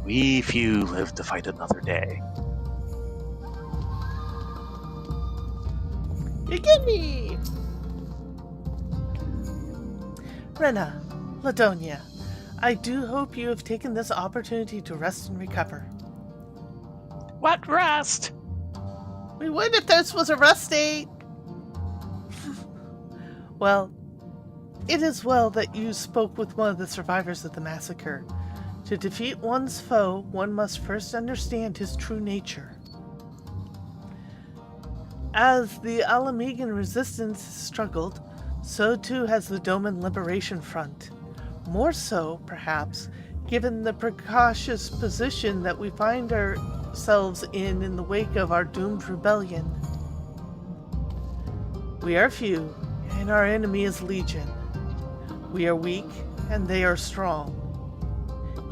We few lived to fight another day. You get me! Rena, Ladonia, I do hope you have taken this opportunity to rest and recover. What rest? We would if this was a rest day. Well, it is well that you spoke with one of the survivors of the massacre. To defeat one's foe, one must first understand his true nature. As the Alamegan resistance has struggled, so too has the Doman Liberation Front. More so, perhaps, given the precautious position that we find ourselves in the wake of our doomed rebellion. We are few, and our enemy is legion. We are weak, and they are strong.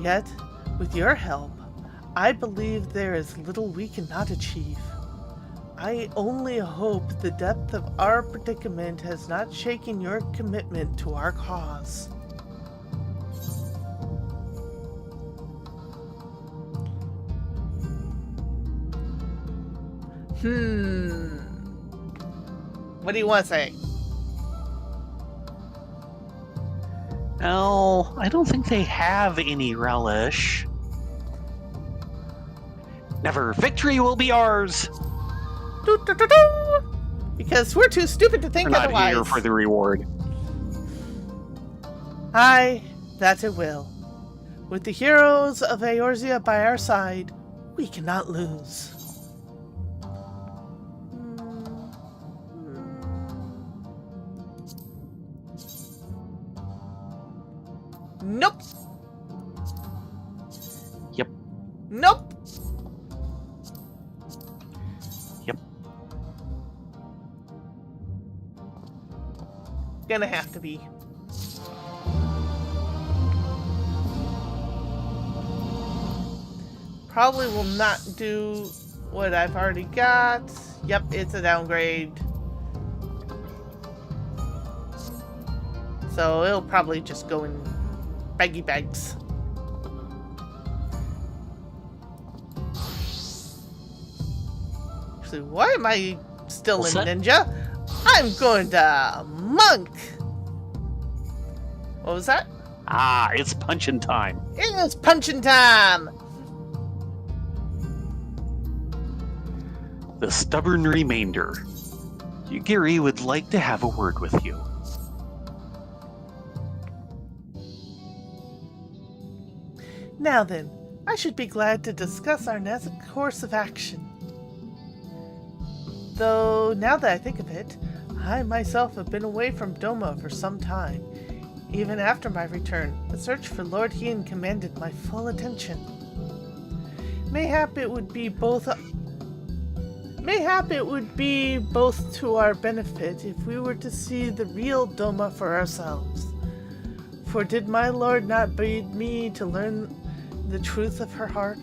Yet, with your help, I believe there is little we cannot achieve. I only hope the depth of our predicament has not shaken your commitment to our cause. What do you want to say? Well, I don't think they have any relish. Never, victory will be ours! Because we're too stupid to think we're not otherwise. Here for the reward. Aye, that it will. With the heroes of Eorzea by our side, we cannot lose. Nope. Yep. Nope. Yep. Gonna have to be. Probably will not do what I've already got. Yep, it's a downgrade. So it'll probably just go in baggy bags. Actually, why am I still in ninja? I'm going to monk. What was that? Ah, it's punchin' time. It is punchin' time. The stubborn remainder. Yugiri would like to have a word with you. Now then, I should be glad to discuss our next course of action. Though, now that I think of it, I myself have been away from Doma for some time. Even after my return, the search for Lord Hien commanded my full attention. Mayhap it would be both to our benefit if we were to see the real Doma for ourselves. For did my lord not bid me to learn the truth of her heart?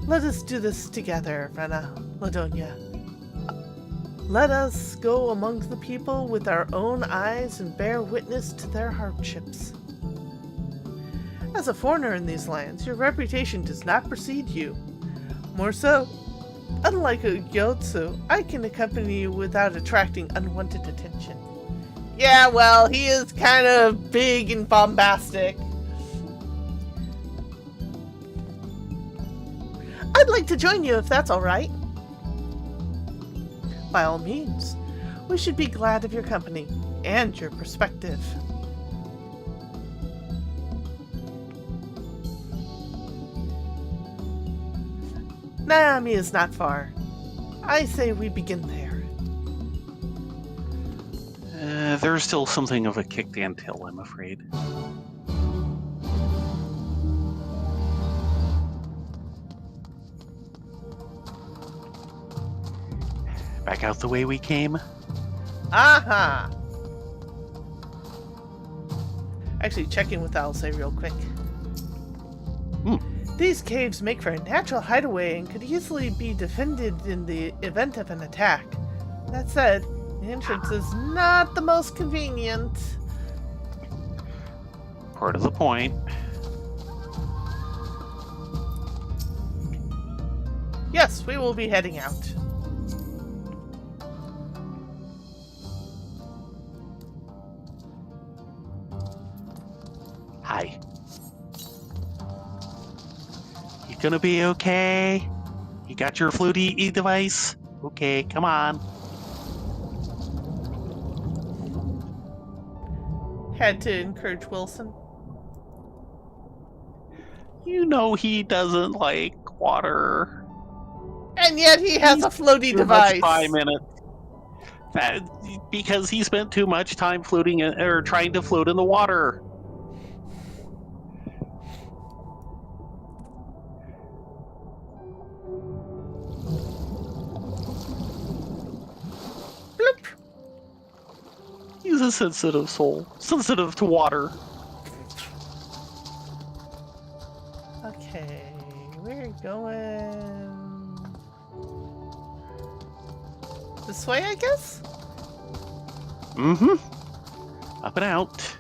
Let us do this together, Rena, Ladonia. Let us go among the people with our own eyes and bear witness to their hardships. As a foreigner in these lands, your reputation does not precede you. More so, unlike a Gyotsu, I can accompany you without attracting unwanted attention. Yeah, well, he is kind of big and bombastic. I'd like to join you if that's alright. By all means, we should be glad of your company and your perspective. Naomi is not far. I say we begin there. There's still something of a kicked hill, I'm afraid. Back out the way we came? Aha! Actually, checking with Alcé real quick. These caves make for a natural hideaway and could easily be defended in the event of an attack. That said, the entrance is not the most convenient. Part of the point. Yes, we will be heading out. Hi. You gonna be okay? You got your floaty device? Okay, come on. Had to encourage Wilson. You know he doesn't like water. And yet he has a floaty device. 5 minutes. Because he spent too much time floating or trying to float in the water. Bloop. He's a sensitive soul. Sensitive to water. Okay, we're going this way, I guess? Mm-hmm. Up and out.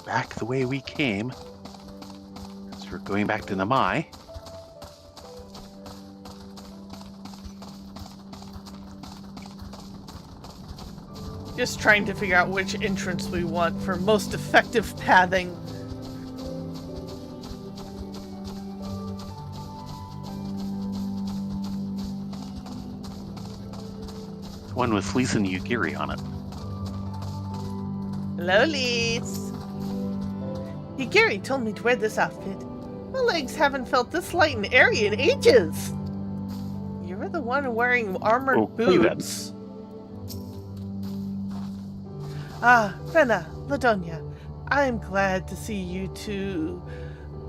Back the way we came. So we're going back to Namai. Just trying to figure out which entrance we want for most effective pathing. One with Fleece and Yugiri on it. Hello, Lise. Yugiri told me to wear this outfit. My legs haven't felt this light and airy in ages. You're the one wearing armored boots. Ah, Rena, Ladonia, I am glad to see you two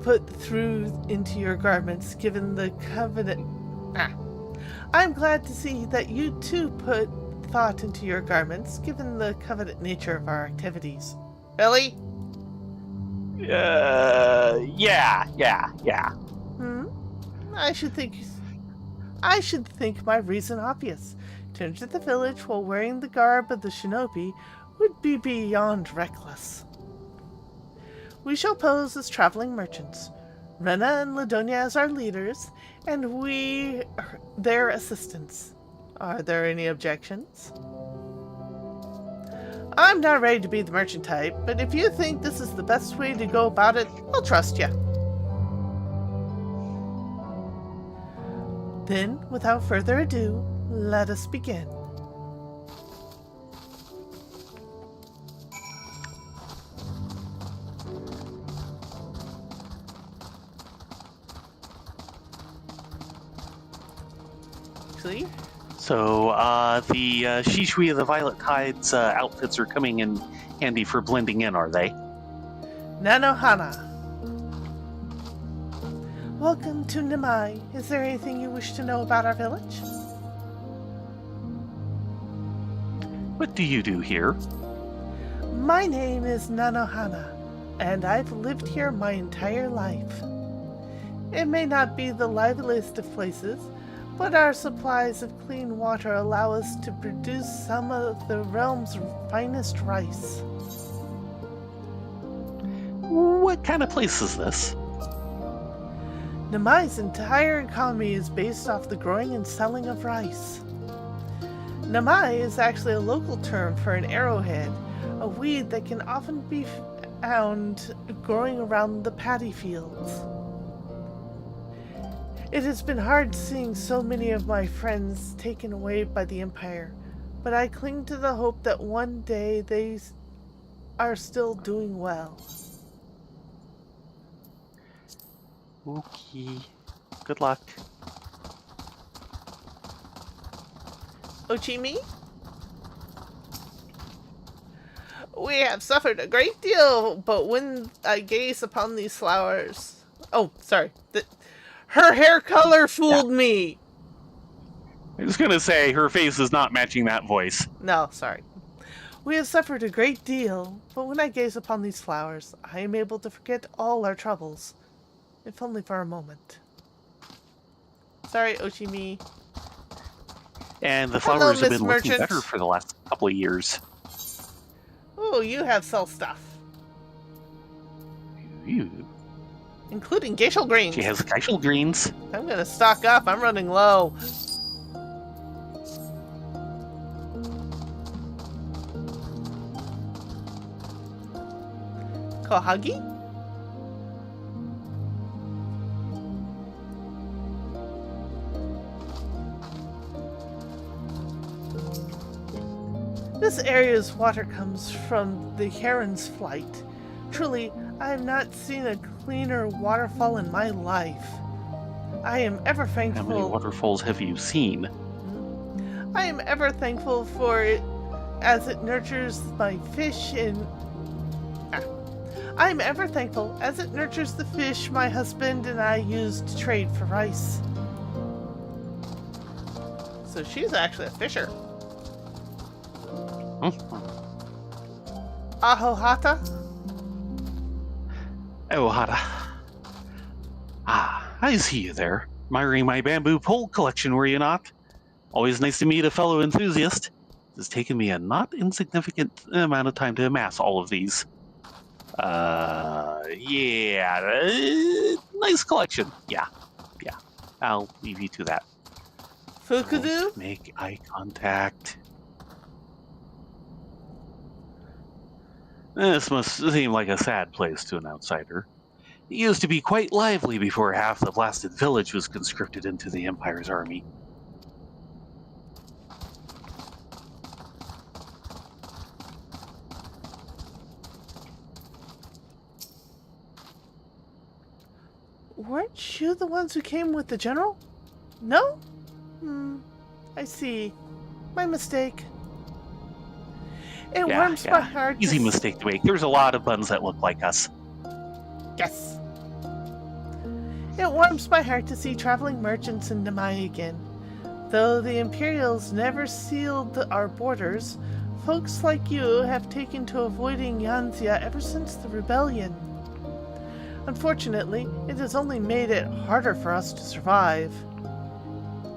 put through into your garments given the covenant. I'm glad to see that you two put thought into your garments given the covenant nature of our activities. Really? Yeah. I should think my reason obvious. To enter the village while wearing the garb of the shinobi would be beyond reckless. We shall pose as traveling merchants, Rena and Ladonia as our leaders, and we their assistants. Are there any objections? I'm not ready to be the merchant type, but if you think this is the best way to go about it, I'll trust you. Then, without further ado, let us begin. So, the Shishui of the Violet Tide's outfits are coming in handy for blending in, are they? Nanohana. Welcome to Namai. Is there anything you wish to know about our village? What do you do here? My name is Nanohana, and I've lived here my entire life. It may not be the liveliest of places, but our supplies of clean water allow us to produce some of the realm's finest rice. What kind of place is this? Namai's entire economy is based off the growing and selling of rice. Namai is actually a local term for an arrowhead, a weed that can often be found growing around the paddy fields. It has been hard seeing so many of my friends taken away by the Empire, but I cling to the hope that one day they are still doing well. Okay. Good luck. Ochimi? We have suffered a great deal, but when I gaze upon these flowers... Oh, sorry. Her hair color fooled me! I was gonna say, her face is not matching that voice. No, sorry. We have suffered a great deal, but when I gaze upon these flowers, I am able to forget all our troubles, if only for a moment. Sorry, Ochimi. And the Hello, flowers have Miss been looking Merchant. better for the last couple of years. Oh, you have sell stuff. Ew. Including geishal greens. She has geishal greens. I'm gonna stock up. I'm running low. Kohagi? This area's water comes from the heron's flight. Truly, I have not seen a cleaner waterfall in my life. I am ever How thankful. many waterfalls have you seen? I am ever thankful for it as it nurtures my fish and... I am ever thankful as it nurtures the fish my husband and I use to trade for rice. So she's actually a fisher. Ahohata? Ohata. Ah, I see you there. Admiring my bamboo pole collection, were you not? Always nice to meet a fellow enthusiast. It has taken me a not insignificant amount of time to amass all of these. Nice collection. Yeah. I'll leave you to that. Fukudu? Don't make eye contact. This must seem like a sad place to an outsider. It used to be quite lively before half the blasted village was conscripted into the Empire's army. Weren't you the ones who came with the general? No? I see. My mistake. It warms my heart. Easy mistake to make. There's a lot of buns that look like us. Yes. It warms my heart to see traveling merchants in Namai again. Though the Imperials never sealed our borders, folks like you have taken to avoiding Eorzea ever since the rebellion. Unfortunately, it has only made it harder for us to survive.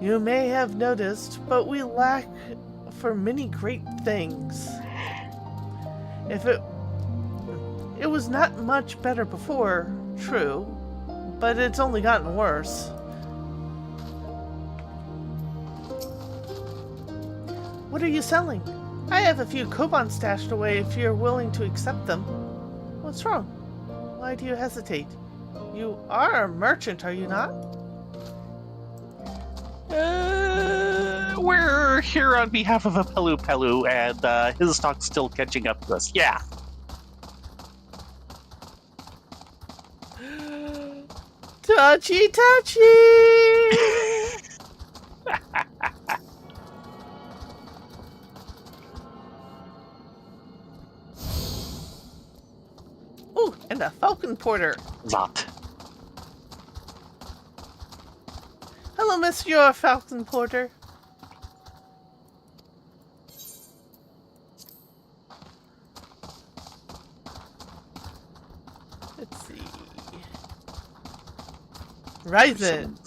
You may have noticed, but we lack for many great things. If it was not much better before, true, but it's only gotten worse. What are you selling? I have a few koban stashed away if you're willing to accept them. What's wrong? Why do you hesitate? You are a merchant, are you not? We're here on behalf of a Pelu Pelu, and his stock's still catching up to us. Yeah. Touchy, touchy! Ooh, and a falcon porter. Zot. Hello, Monsieur Falcon Porter. Let's see. Ryzen.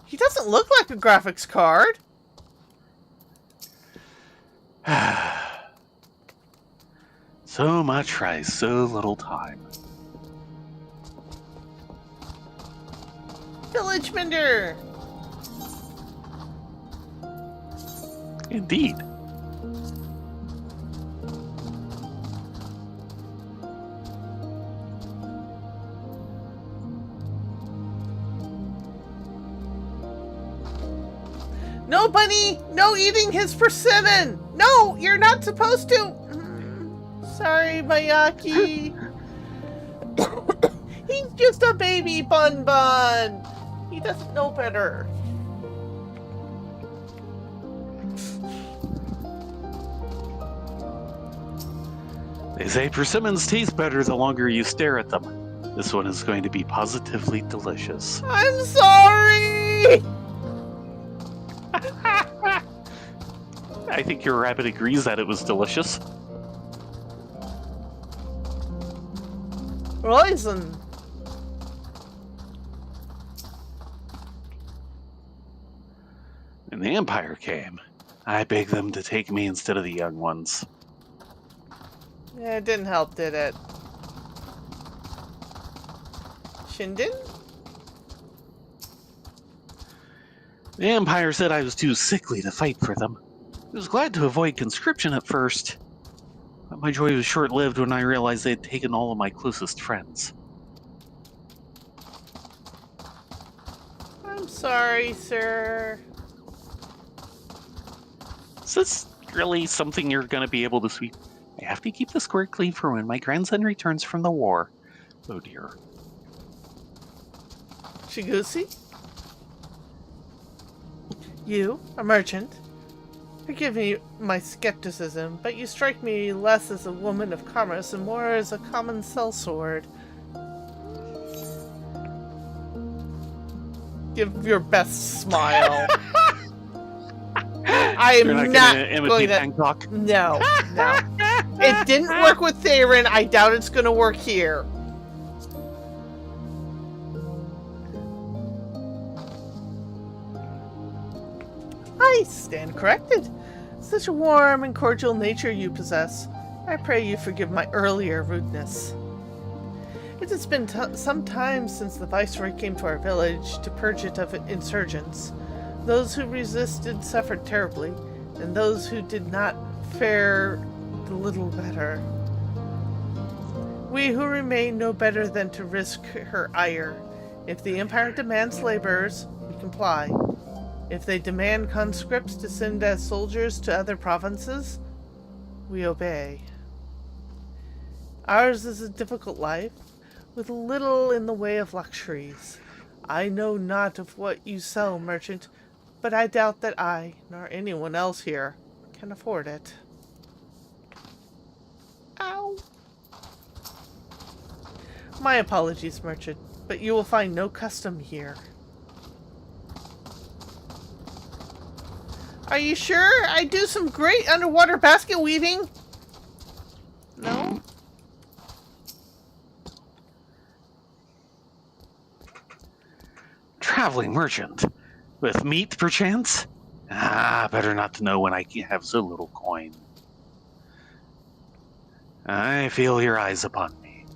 He doesn't look like a graphics card. So much rice, so little time. Village Mender! Indeed. No, Bunny! No eating his persimmon! No, you're not supposed to! Sorry, Mayaki. He's just a baby Bun Bun. He doesn't know better. They say persimmons taste better the longer you stare at them. This one is going to be positively delicious. I'm sorry! I think your rabbit agrees that it was delicious. Poison. When the Empire came, I begged them to take me instead of the young ones. Yeah, it didn't help, did it? Shinden? The Empire said I was too sickly to fight for them. I was glad to avoid conscription at first, but my joy was short-lived when I realized they had taken all of my closest friends. I'm sorry, sir. Is this really something you're going to be able to sweep? I have to keep the square clean for when my grandson returns from the war. Oh dear. Chigusi? You, a merchant? Forgive me my skepticism, but you strike me less as a woman of commerce and more as a common sellsword. Give your best smile. I am You're not gonna imitate going to... Hancock? No, no. It didn't work with Theron. I doubt it's going to work here. I stand corrected. Such a warm and cordial nature you possess. I pray you forgive my earlier rudeness. It has been some time since the Viceroy came to our village to purge it of insurgents. Those who resisted suffered terribly, and those who did not fare a little better. We who remain know better than to risk her ire. If the Empire demands laborers, we comply. If they demand conscripts to send as soldiers to other provinces, we obey. Ours is a difficult life, with little in the way of luxuries. I know not of what you sell, merchant, but I doubt that I, nor anyone else here, can afford it. Ow! My apologies, merchant, but you will find no custom here. Are you sure? I do some great underwater basket weaving. No? Traveling merchant. With meat, perchance? Ah, better not to know when I have so little coin. I feel your eyes upon me.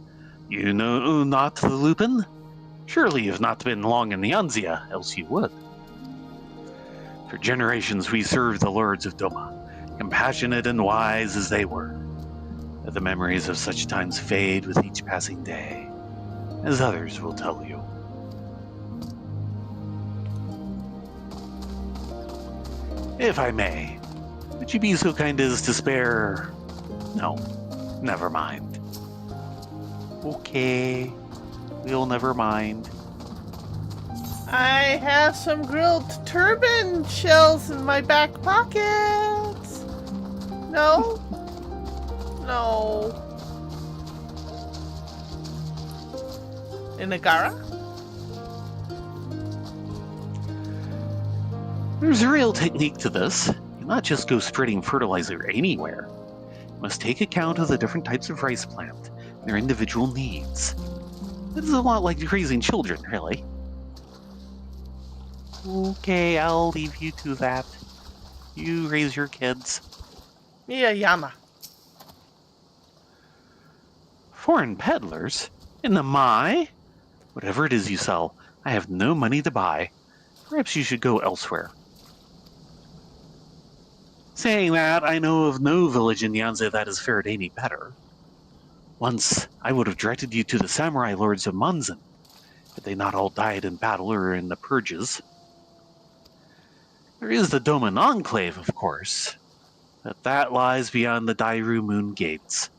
You know not the Lupin? Surely you have not been long in the Eorzea, else you would. For generations we served the lords of Doma, compassionate and wise as they were. But the memories of such times fade with each passing day, as others will tell you. If I may, would you be so kind as to spare... No, never mind. Okay, we'll never mind. I have some grilled turban shells in my back pockets. No? No. In Nagara? There's a real technique to this. You not just go spreading fertilizer anywhere. You must take account of the different types of rice plant and their individual needs. This is a lot like raising children, really. Okay, I'll leave you to that. You raise your kids. Miyayama. Foreign peddlers? In the Mai? Whatever it is you sell, I have no money to buy. Perhaps you should go elsewhere. Saying that, I know of no village in Eorzea that has fared any better. Once, I would have directed you to the samurai lords of Monzen, had they not all died in battle or in the purges. There is the Doman Enclave, of course, but that lies beyond the Dairu Moon Gates.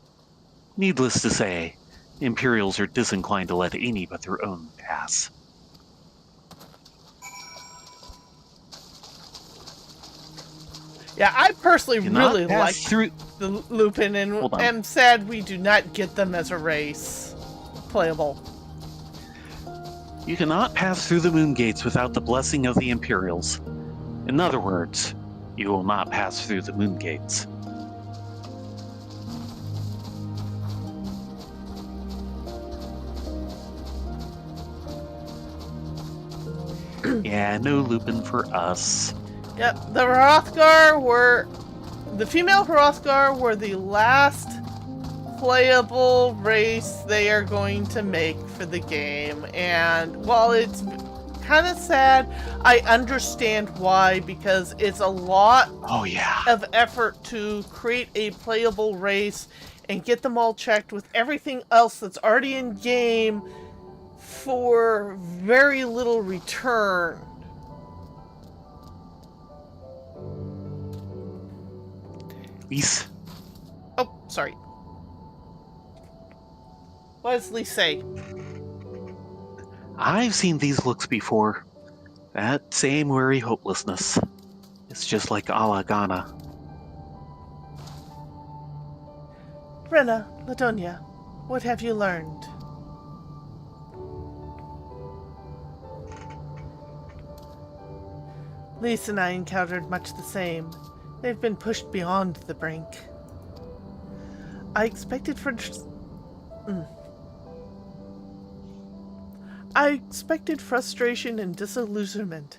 Needless to say, the Imperials are disinclined to let any but their own pass. Yeah, I personally Cannot really pass like through. the Lupin, and Hold on. am sad we do not get them as a race playable. You cannot pass through the Moon Gates without the blessing of the Imperials. In other words, you will not pass through the Moon Gates. Yeah, no Lupin for us. Yep, the Hrothgar were... The female Hrothgar were the last playable race they are going to make for the game. And while it's kind of sad, I understand why, because it's a lot of effort to create a playable race and get them all checked with everything else that's already in game for very little return. Lise, Oh, sorry. What does Lise say? I've seen these looks before. That same weary hopelessness. It's just like Alagana. Rena, Ladonia, what have you learned? Lise and I encountered much the same. They've been pushed beyond the brink. I expected frustration and disillusionment,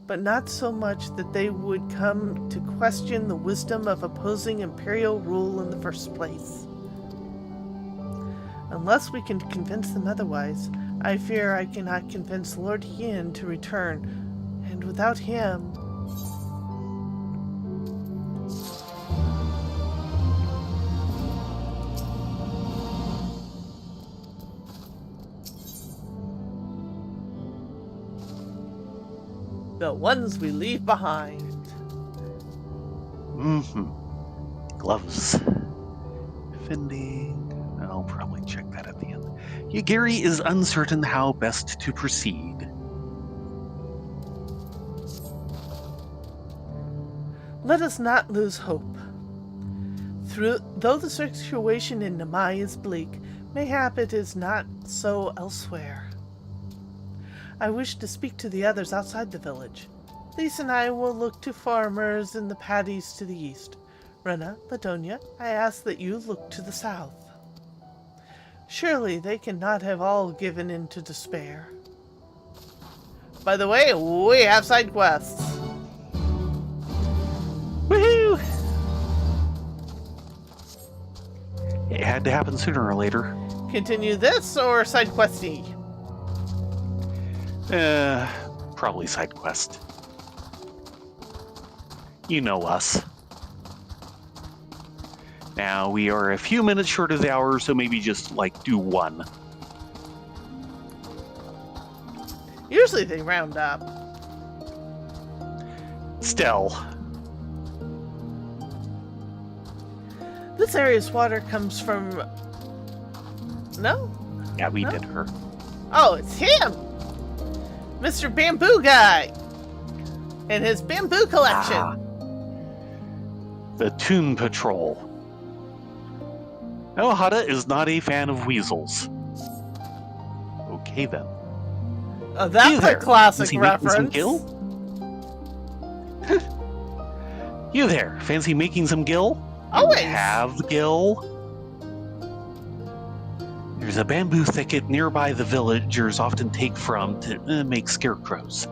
but not so much that they would come to question the wisdom of opposing Imperial rule in the first place. Unless we can convince them otherwise, I fear I cannot convince Lord Yin to return, and without him... the ones we leave behind. Gloves. Fending. I'll probably check that at the end. Yagiri is uncertain how best to proceed. Let us not lose hope. Though the situation in Namai is bleak, mayhap it is not so elsewhere. I wish to speak to the others outside the village. Lise and I will look to farmers in the paddies to the east. Rena, Ladonia, I ask that you look to the south. Surely they cannot have all given in to despair. By the way, we have side quests. Woohoo! It had to happen sooner or later. Continue this or side questy? Probably side quest. You know us. Now, we are a few minutes short of the hour, so maybe just, do one. Usually they round up. Still. This area's water comes from... No? Yeah, we did her. Oh, it's him! Mr. Bamboo Guy! And his bamboo collection. The Toon Patrol. Ohada is not a fan of weasels. Okay, then. Oh, that's a classic reference. Some gill? You there, fancy making some gill? Always. You have gill? There's a bamboo thicket nearby the villagers often take from to make scarecrows.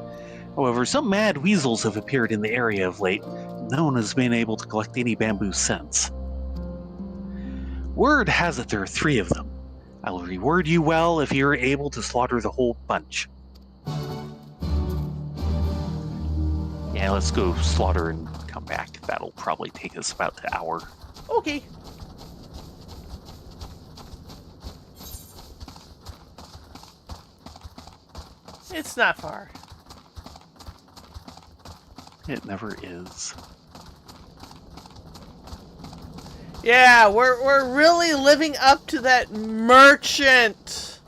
However, some mad weasels have appeared in the area of late. No one has been able to collect any bamboo since. Word has it there are 3 of them. I'll reward you well if you're able to slaughter the whole bunch. Yeah, let's go slaughter and come back. That'll probably take us about an hour. Okay. It's not far. It never is. Yeah, we're really living up to that merchant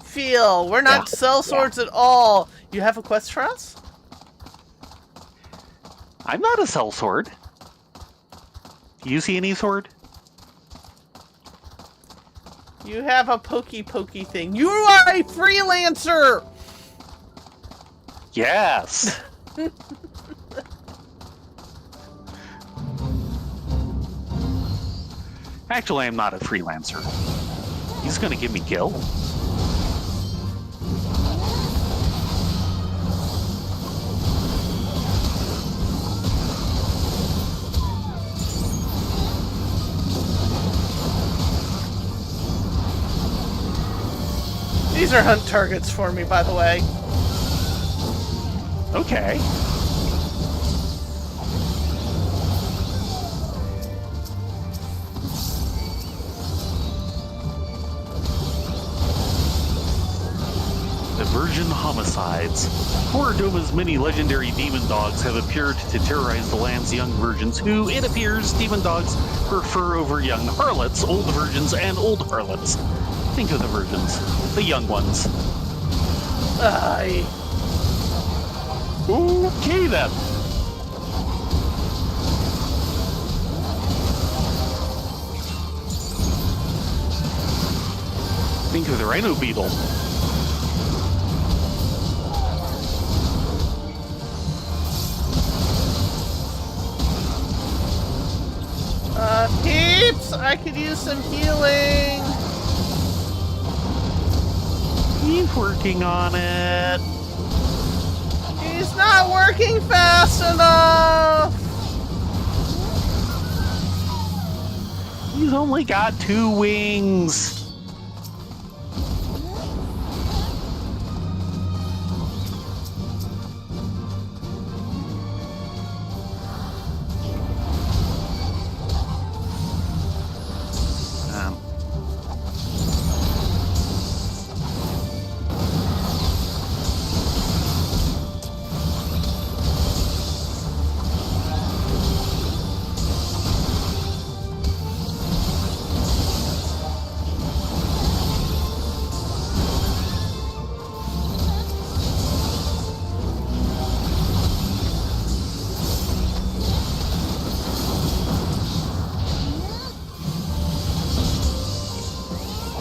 feel. We're not sellswords at all. You have a quest for us? I'm not a sellsword. Do you see any sword? You have a pokey thing. You are a freelancer! Yes! Actually, I'm not a freelancer. He's gonna give me gil. These are hunt targets for me, by the way. Okay. The Virgin Homicides. Doma's many legendary demon dogs have appeared to terrorize the land's young virgins, who, it appears, demon dogs prefer over young harlots, old virgins, and old harlots. Think of the virgins, the young ones. Aye. Okay then. Think of the rhino beetle. Peeps, I could use some healing. He's working on it. He's not working fast enough. He's only got 2 wings.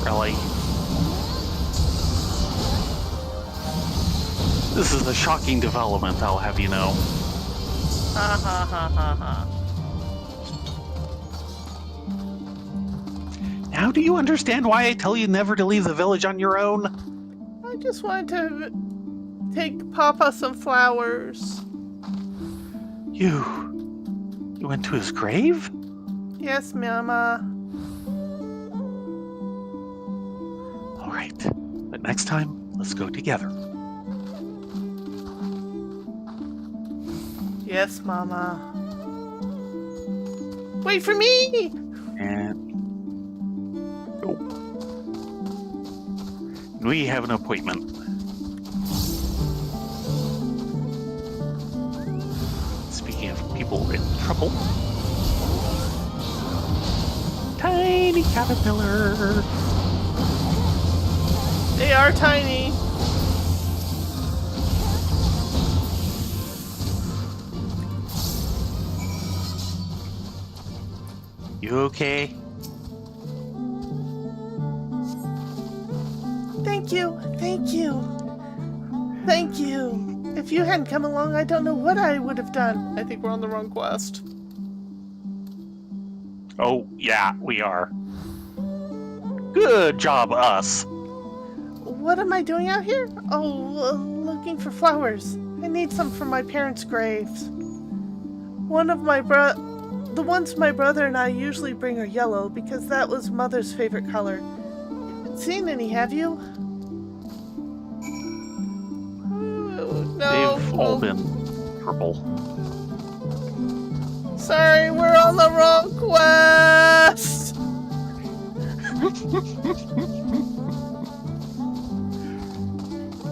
Really? This is a shocking development, I'll have you know. Ha ha ha ha ha. Now do you understand why I tell you never to leave the village on your own? I just wanted to take Papa some flowers. You went to his grave? Yes, Mama. Alright, but next time, let's go together. Yes, Mama. Wait for me! And... oh. We have an appointment. Speaking of people in trouble... Tiny caterpillar! They are tiny. You okay? Thank you. Thank you. Thank you. If you hadn't come along, I don't know what I would have done. I think we're on the wrong quest. Oh, yeah, we are. Good job, us. What am I doing out here? Oh, looking for flowers. I need some for my parents' graves. The ones my brother and I usually bring are yellow because that was Mother's favorite color. haven't seen any, have you? Oh, no. They've all been purple. Sorry, we're on the wrong quest!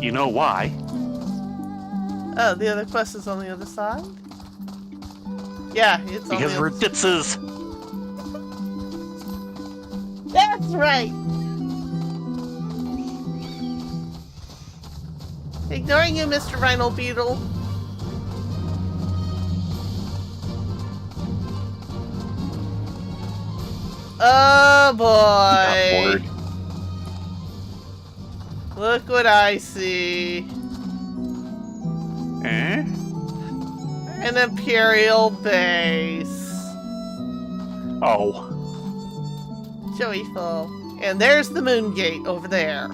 You know why? Oh, the other quest is on the other side? Yeah, it's on Because the we're other side. ditzes. That's right! Ignoring you, Mr. Rhino Beetle. Oh boy! Bored. Look what I see. Eh? An Imperial base. Oh. Joyful. And there's the moon gate over there.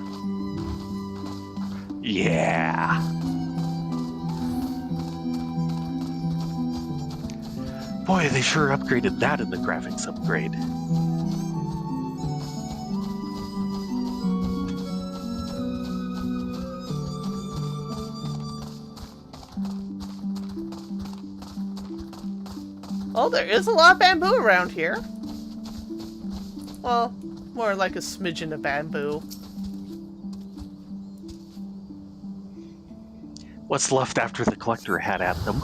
Yeah. Boy, they sure upgraded that in the graphics upgrade. Oh, there is a lot of bamboo around here. Well, more like a smidgen of bamboo. What's left after the collector had at them?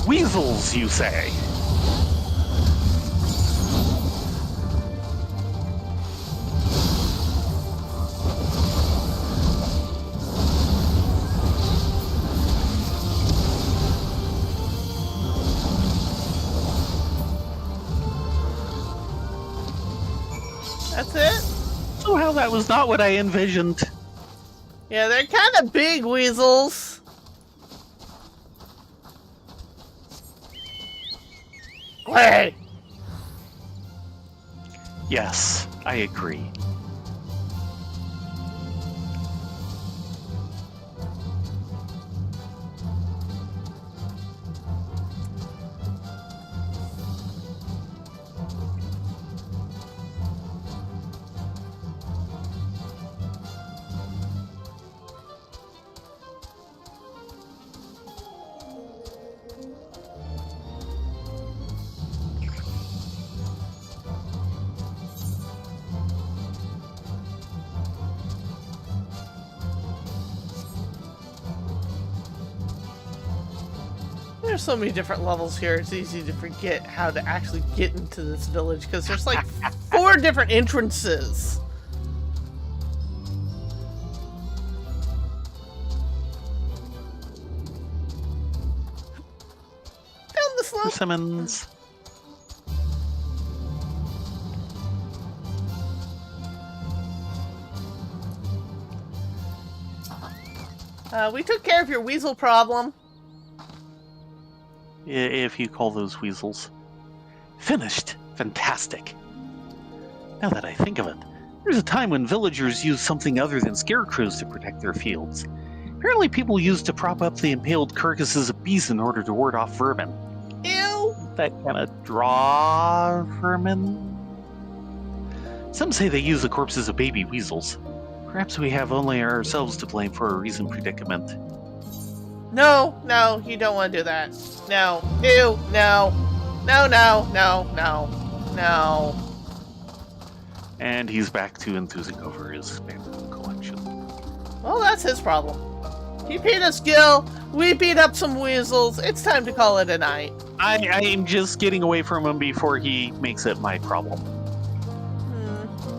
Weasels, you say? That's it? Well, that was not what I envisioned. Yeah, they're kind of big weasels. Hey! Yes, I agree. There's so many different levels here, it's easy to forget how to actually get into this village, because there's like 4 different entrances. Down the slope. Persimmons. We took care of your weasel problem. If you call those weasels. Finished. Fantastic. Now that I think of it, there's a time when villagers used something other than scarecrows to protect their fields. Apparently people used to prop up the impaled carcasses of beasts in order to ward off vermin. Ew! That kind of draw vermin? Some say they use the corpses of baby weasels. Perhaps we have only ourselves to blame for our recent predicament. No, no, you don't want to do that. No. Ew, no. No, no, no, no, no. And he's back to enthusing over his bamboo collection. Well, that's his problem. He beat us, Gil. We beat up some weasels. It's time to call it a night. I'm just getting away from him before he makes it my problem.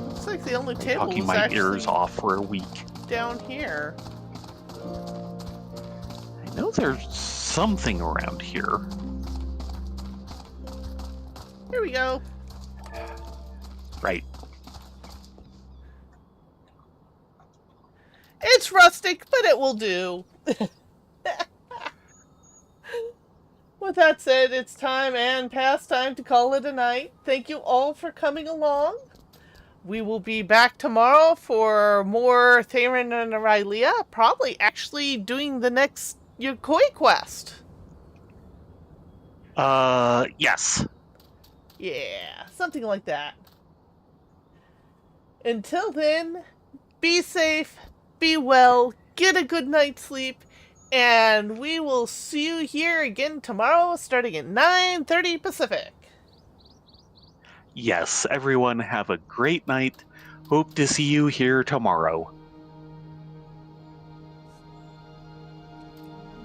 Looks like the only table Talking is my actually ears off for a week. down here. I know there's something around here. Here we go. Right. It's rustic, but it will do. With that said, it's time and past time to call it a night. Thank you all for coming along. We will be back tomorrow for more Theron and Aurelia, probably actually doing the next Yokoi quest. Yes. Yeah, something like that. Until then, be safe, be well, get a good night's sleep, and we will see you here again tomorrow starting at 9:30 Pacific. Yes, everyone have a great night. Hope to see you here tomorrow.